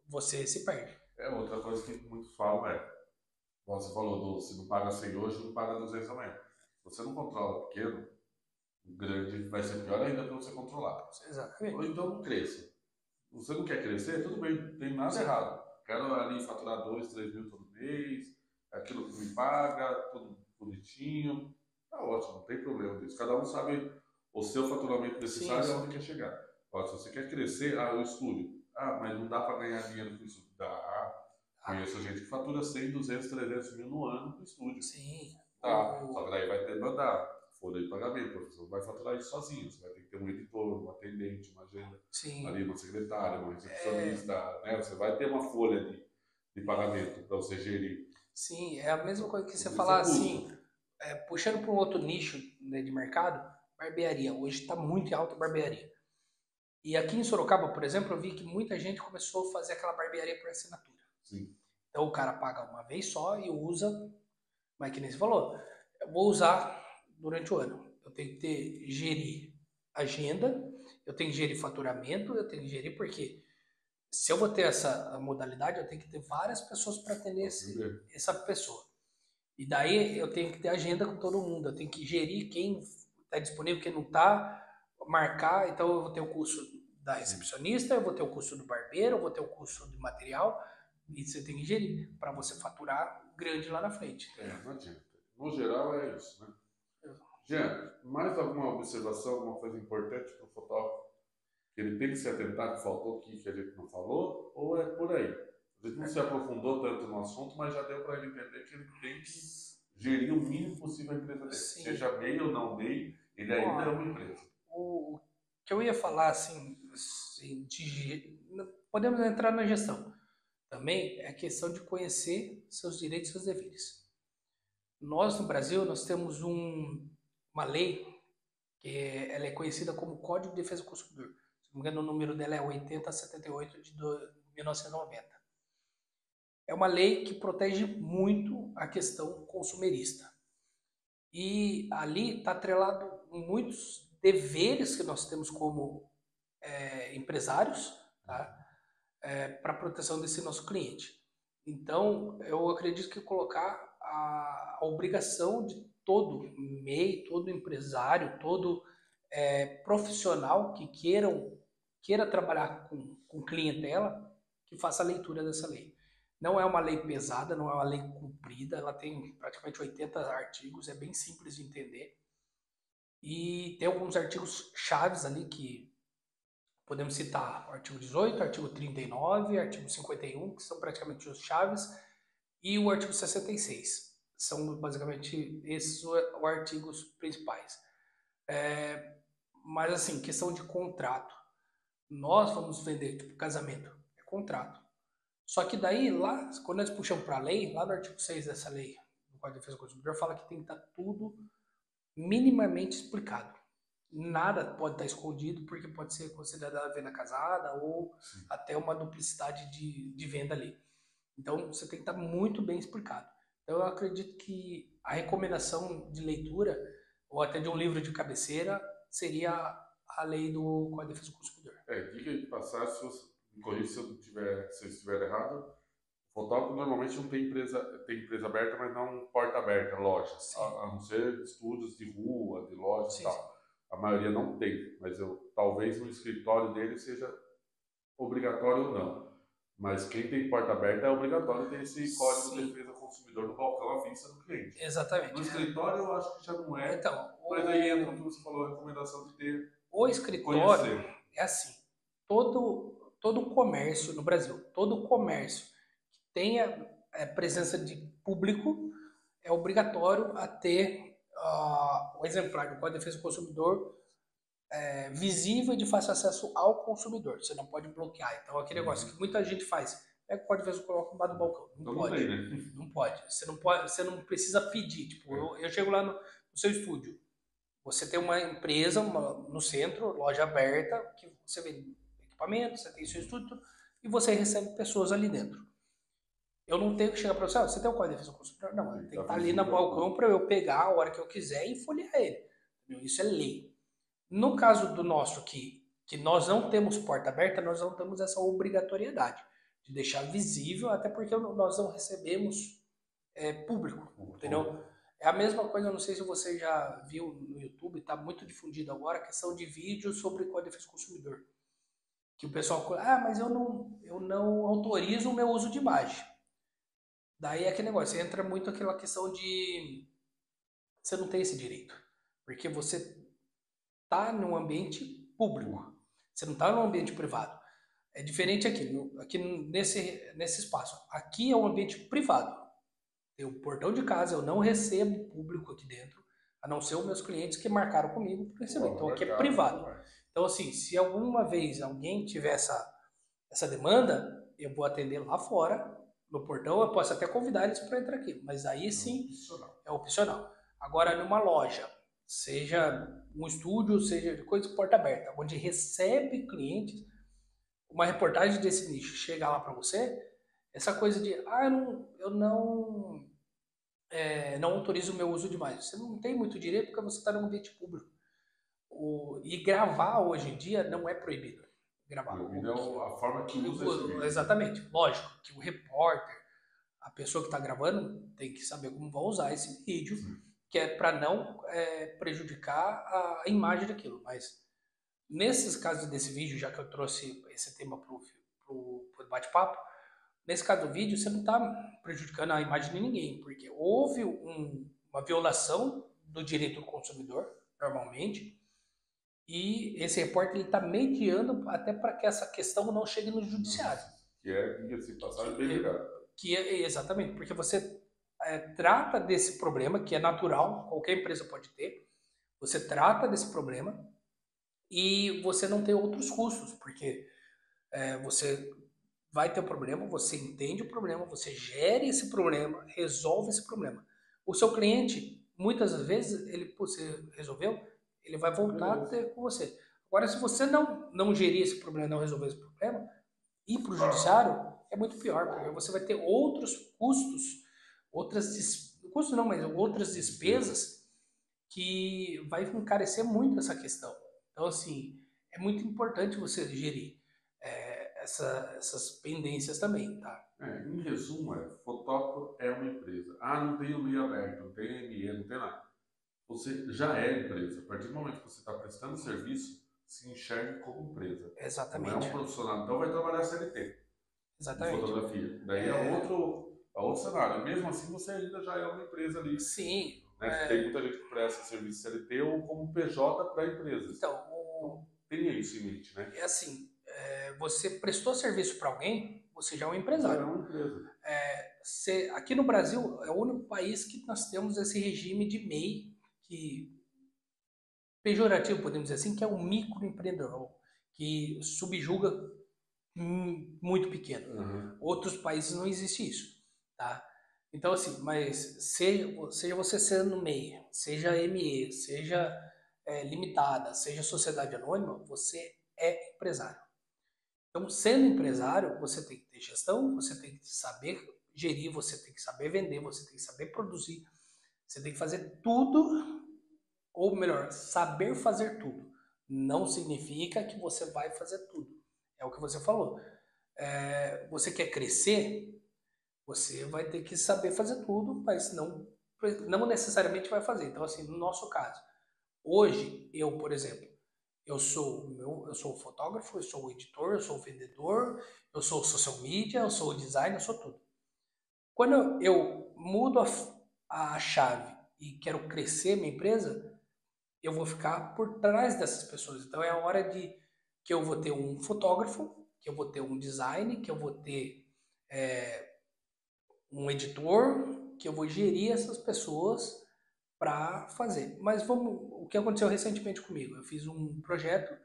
Speaker 2: você se perde.
Speaker 1: Outra coisa que muitos falam você falou se não paga 100 hoje, não paga 200 amanhã. Se você não controla pequeno, o grande vai ser pior ainda para você controlar.
Speaker 2: Exatamente.
Speaker 1: Ou então não cresça. Você não quer crescer? Tudo bem, não tem nada errado. Quero ali faturar 2, 3 mil todo mês, aquilo que me paga, tudo bonitinho. Tá ótimo, não tem problema disso. Cada um sabe o seu faturamento necessário e onde quer chegar. Agora, se você quer crescer, o estúdio. Mas não dá para ganhar dinheiro com isso. Conheço gente que fatura 100, 200, 300 mil no ano no estúdio.
Speaker 2: Sim.
Speaker 1: Só que daí vai ter que mandar folha de pagamento. Você não vai faturar isso sozinho. Você vai ter que ter um editor, um atendente, uma agenda, ali uma secretária, uma recepcionista. Né? Você vai ter uma folha de pagamento para você gerir.
Speaker 2: Sim, é a mesma coisa que você falar assim, puxando para um outro nicho, né, de mercado, barbearia. Hoje está muito em alta a barbearia. E aqui em Sorocaba, por exemplo, eu vi que muita gente começou a fazer aquela barbearia por assinatura.
Speaker 1: Sim.
Speaker 2: Então o cara paga uma vez só e usa, mas que nem você falou, eu vou usar durante o ano. Eu tenho que gerir agenda, eu tenho que gerir faturamento, eu tenho que gerir porque se eu vou ter essa modalidade, eu tenho que ter várias pessoas para atender essa pessoa. E daí eu tenho que ter agenda com todo mundo, eu tenho que gerir quem está disponível, quem não está, marcar. Então eu vou ter o curso da recepcionista, eu vou ter o curso do barbeiro, eu vou ter o curso de material, e você tem que gerir para você faturar grande lá na frente.
Speaker 1: Não adianta. No geral é isso, né? Jean, mais alguma observação, alguma coisa importante para o fotógrafo que ele tem que se atentar, que faltou aqui, que a gente não falou, ou é por aí? A gente não se aprofundou tanto no assunto, mas já deu para ele entender que ele tem que gerir o mínimo possível a empresa dele. Sim. Seja MEI ou não MEI, ele ainda é uma empresa.
Speaker 2: O que eu ia falar, assim podemos entrar na gestão. Também é a questão de conhecer seus direitos e seus deveres. Nós, no Brasil, nós temos uma lei que ela é conhecida como Código de Defesa do Consumidor. Se não me engano, o número dela é 8078 de 1990. É uma lei que protege muito a questão consumerista. E ali está atrelado muitos deveres que nós temos como empresários, tá? Para a proteção desse nosso cliente. Então, eu acredito que colocar a obrigação de todo MEI, todo empresário, todo profissional que queira trabalhar com clientela, que faça a leitura dessa lei. Não é uma lei pesada, não é uma lei comprida, ela tem praticamente 80 artigos, é bem simples de entender. E tem alguns artigos chaves ali que podemos citar o artigo 18, artigo 39, artigo 51, que são praticamente os chaves, e o artigo 66. São basicamente esses os artigos principais. Mas assim, questão de contrato. Nós vamos vender, tipo, casamento, é contrato. Só que daí, lá, quando nós puxamos para a lei, lá no artigo 6 dessa lei, do Código de Defesa do Consumidor, fala que tem que estar tudo minimamente explicado. Nada pode estar escondido, porque pode ser considerada venda casada ou até uma duplicidade de venda ali. Então, você tem que estar muito bem explicado. Então, eu acredito que a recomendação de leitura, ou até de um livro de cabeceira, seria a lei do Código de Defesa do Consumidor.
Speaker 1: Dica de passagem, me corrija se eu estiver errado, o fotógrafo normalmente não tem empresa aberta, mas não porta aberta, loja. A não ser estúdios de rua, de loja e tal. A maioria não tem, mas talvez no escritório dele seja obrigatório ou não. Mas quem tem porta aberta é obrigatório ter esse código de defesa do consumidor no balcão à vista do cliente.
Speaker 2: Exatamente.
Speaker 1: No escritório eu acho que já não é.
Speaker 2: Então,
Speaker 1: mas aí entra o que você falou, a recomendação de ter.
Speaker 2: O escritório é assim, todo comércio no Brasil, todo comércio que tenha presença de público é obrigatório a ter o exemplar do Código de Defesa do Consumidor visível e de fácil acesso ao consumidor. Você não pode bloquear. Então, aquele negócio que muita gente faz, pega o código e coloca embaixo do balcão. Não pode. Não pode. Você não precisa pedir. Tipo, eu chego lá no seu estúdio. Você tem uma empresa no centro, loja aberta, que você vende equipamento, você tem seu estúdio e você recebe pessoas ali dentro. Eu não tenho que chegar para você, você tem o código de defesa do consumidor? Não, tem que estar ali no balcão para eu pegar a hora que eu quiser e folhear ele. Isso é lei. No caso do nosso aqui, que nós não temos porta aberta, nós não temos essa obrigatoriedade de deixar visível, até porque nós não recebemos público, entendeu? É a mesma coisa, eu não sei se você já viu no YouTube, está muito difundido agora a questão de vídeos sobre código de defesa do consumidor. Que o pessoal, mas eu não autorizo o meu uso de imagem. Daí é aquele negócio, entra muito aquela questão de você não tem esse direito, porque você está num ambiente público, você não está num ambiente privado. É diferente aqui nesse espaço. Aqui é um ambiente privado. Tem o portão de casa, eu não recebo público aqui dentro, a não ser os meus clientes que marcaram comigo para receber. Então aqui é privado. Então assim, se alguma vez alguém tiver essa demanda, eu vou atender lá fora, no portão, eu posso até convidar eles para entrar aqui, mas aí sim é opcional. Agora numa loja, seja um estúdio, seja de coisa de porta aberta, onde recebe clientes, uma reportagem desse nicho chega lá para você, essa coisa de, eu não autorizo o meu uso de imagem. Você não tem muito direito porque você está num ambiente público. E gravar hoje em dia não é proibido. Gravar.
Speaker 1: A forma que usa esse vídeo.
Speaker 2: Exatamente. Lógico que o repórter, a pessoa que está gravando, tem que saber como vai usar esse vídeo, que é para não prejudicar a imagem daquilo. Mas nesses casos desse vídeo, já que eu trouxe esse tema para o bate-papo, nesse caso do vídeo, você não está prejudicando a imagem de ninguém, porque houve uma violação do direito do consumidor, normalmente, e esse repórter está mediando até para que essa questão não chegue no judiciário.
Speaker 1: Que é, diga-se de passagem, bem ligado.
Speaker 2: Exatamente, porque você trata desse problema, que é natural, qualquer empresa pode ter, você trata desse problema e você não tem outros custos, porque você vai ter um problema, você entende o problema, você gere esse problema, resolve esse problema. O seu cliente, muitas vezes, você resolveu, ele vai voltar a ter com você. Agora, se você não gerir esse problema, não resolver esse problema, ir para o judiciário é muito pior, porque você vai ter outros custos, outras despesas que vai encarecer muito essa questão. Então, assim, é muito importante você gerir essas pendências também, tá?
Speaker 1: Em resumo, fotógrafo é uma empresa. Não tem o meio aberto, não tem ME, não tem nada. Você já é empresa. A partir do momento que você está prestando serviço, se enxergue como empresa.
Speaker 2: Exatamente.
Speaker 1: Não é um profissional. Então vai trabalhar CLT.
Speaker 2: Exatamente.
Speaker 1: De fotografia. Daí é outro cenário. Mesmo assim, você ainda já é uma empresa ali.
Speaker 2: Sim.
Speaker 1: Né? Tem muita gente que presta serviço CLT ou como PJ para empresas.
Speaker 2: Então,
Speaker 1: tenha isso em mente, né?
Speaker 2: É assim, você prestou serviço para alguém, você já é um empresário.
Speaker 1: Já é uma empresa.
Speaker 2: Aqui no Brasil, é o único país que nós temos esse regime de MEI, que pejorativo, podemos dizer assim, que é o microempreendedor, que subjuga muito pequeno.
Speaker 1: Uhum.
Speaker 2: Outros países não existe isso, tá? Então, assim, mas seja você sendo MEI, seja ME, seja limitada, seja sociedade anônima, você é empresário. Então, sendo empresário, você tem que ter gestão, você tem que saber gerir, você tem que saber vender, você tem que saber produzir, você tem que fazer tudo, ou melhor, saber fazer tudo. Não significa que você vai fazer tudo. É o que você falou. Você quer crescer, você vai ter que saber fazer tudo, mas não necessariamente vai fazer. Então, assim, no nosso caso, hoje, eu, por exemplo, eu sou o fotógrafo, eu sou o editor, eu sou o vendedor, eu sou o social media, eu sou o designer, eu sou tudo. Quando eu mudo a chave e quero crescer minha empresa, eu vou ficar por trás dessas pessoas. Então é a hora que eu vou ter um fotógrafo, que eu vou ter um design, que eu vou ter um editor, que eu vou gerir essas pessoas para fazer. Mas o que aconteceu recentemente comigo? Eu fiz um projeto,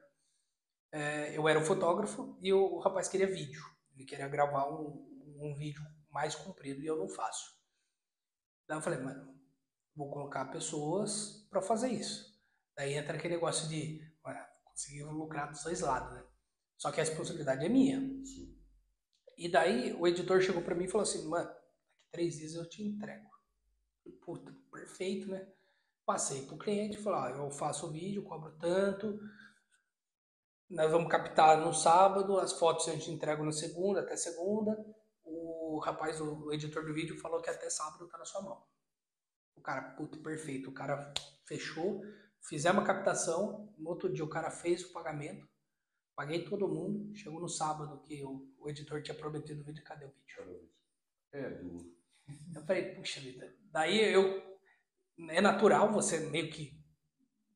Speaker 2: eu era um fotógrafo e o rapaz queria vídeo. Ele queria gravar um um vídeo mais comprido e eu não faço. Daí eu falei, mano, vou colocar pessoas para fazer isso. Daí entra aquele negócio de conseguir lucrar dos dois lados, né? Só que a responsabilidade é minha. E daí o editor chegou para mim e falou assim, mano, daqui 3 dias eu te entrego. Puta, perfeito, né? Passei pro cliente, falei, eu faço o vídeo, cobro tanto, nós vamos captar no sábado, as fotos a gente entrega na segunda, até segunda. O rapaz, o editor do vídeo, falou que até sábado tá na sua mão. O cara, puta, perfeito. O cara fechou, fizemos a captação, no outro dia o cara fez o pagamento, paguei todo mundo, chegou no sábado que o editor tinha prometido o vídeo, cadê o vídeo?
Speaker 1: É duro.
Speaker 2: Eu falei, puxa vida. Daí é natural você meio que,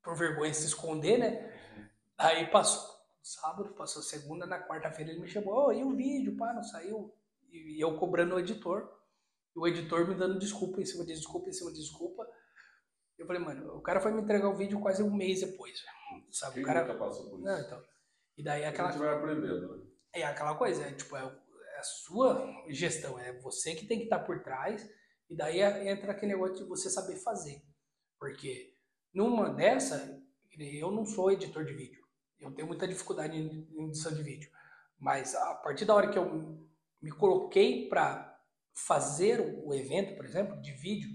Speaker 2: por vergonha, se esconder, né? Aí passou sábado, passou segunda, na quarta-feira ele me chamou, e o vídeo, pá, não saiu. E eu cobrando o editor, e o editor me dando desculpa em cima de desculpa, em cima de desculpa. Eu falei, mano, o cara foi me entregar o vídeo quase um mês depois, sabe?
Speaker 1: Quem
Speaker 2: O cara
Speaker 1: nunca passou por isso?
Speaker 2: Não, então. E daí
Speaker 1: A gente vai aprendendo, né?
Speaker 2: É aquela coisa, tipo, é a sua gestão, é você que tem que estar por trás, e daí entra aquele negócio de você saber fazer. Porque numa dessa, eu não sou editor de vídeo. Eu tenho muita dificuldade em edição de vídeo. Mas a partir da hora que eu me coloquei para fazer o evento, por exemplo, de vídeo,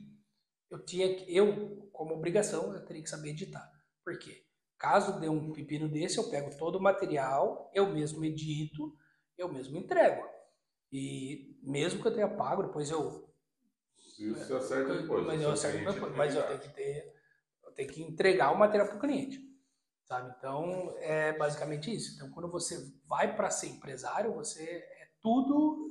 Speaker 2: eu como obrigação, eu teria que saber editar. Por quê? Caso dê um pepino desse, eu pego todo o material, eu mesmo edito, eu mesmo entrego. E mesmo que eu tenha pago, depois
Speaker 1: Isso você acerta depois.
Speaker 2: Mas eu acerto depois. Mas eu tenho que entregar o material para o cliente. Sabe? Então, é basicamente isso. Então, quando você vai para ser empresário, você é tudo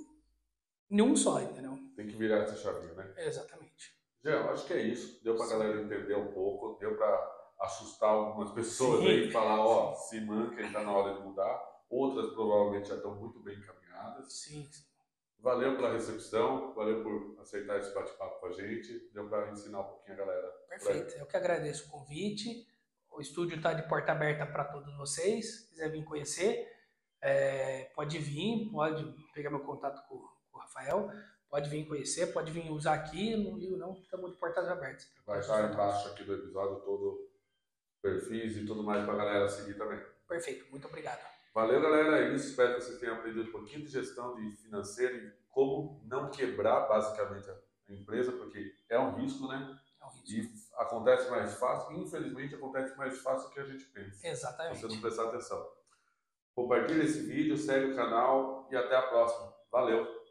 Speaker 2: em um só, entendeu?
Speaker 1: Tem que virar essa chavinha, né?
Speaker 2: Exatamente.
Speaker 1: Jean, acho que é isso. Deu pra galera entender um pouco, deu pra assustar algumas pessoas
Speaker 2: Sim.
Speaker 1: aí e falar, ó, se manca e tá na hora de mudar. Outras provavelmente já estão muito bem encaminhadas.
Speaker 2: Sim.
Speaker 1: Valeu pela recepção, valeu por aceitar esse bate-papo com a gente. Deu pra ensinar um pouquinho a galera.
Speaker 2: Perfeito. Eu que agradeço o convite. O estúdio está de porta aberta para todos vocês. Se quiser vir conhecer, pode vir, pode pegar meu contato com o Rafael. Pode vir conhecer, pode vir usar aqui, não digo não, estamos de portas abertas.
Speaker 1: Vai estar embaixo aqui do episódio todo perfis e tudo mais para a galera seguir também.
Speaker 2: Perfeito, muito obrigado.
Speaker 1: Valeu, galera, é isso. Espero que vocês tenham aprendido um pouquinho de gestão de financeira e como não quebrar basicamente a empresa, porque é um risco, né?
Speaker 2: É um risco.
Speaker 1: E acontece mais fácil, infelizmente acontece mais fácil do que a gente pensa.
Speaker 2: Exatamente.
Speaker 1: Se você não prestar atenção. Compartilhe esse vídeo, segue o canal e até a próxima. Valeu!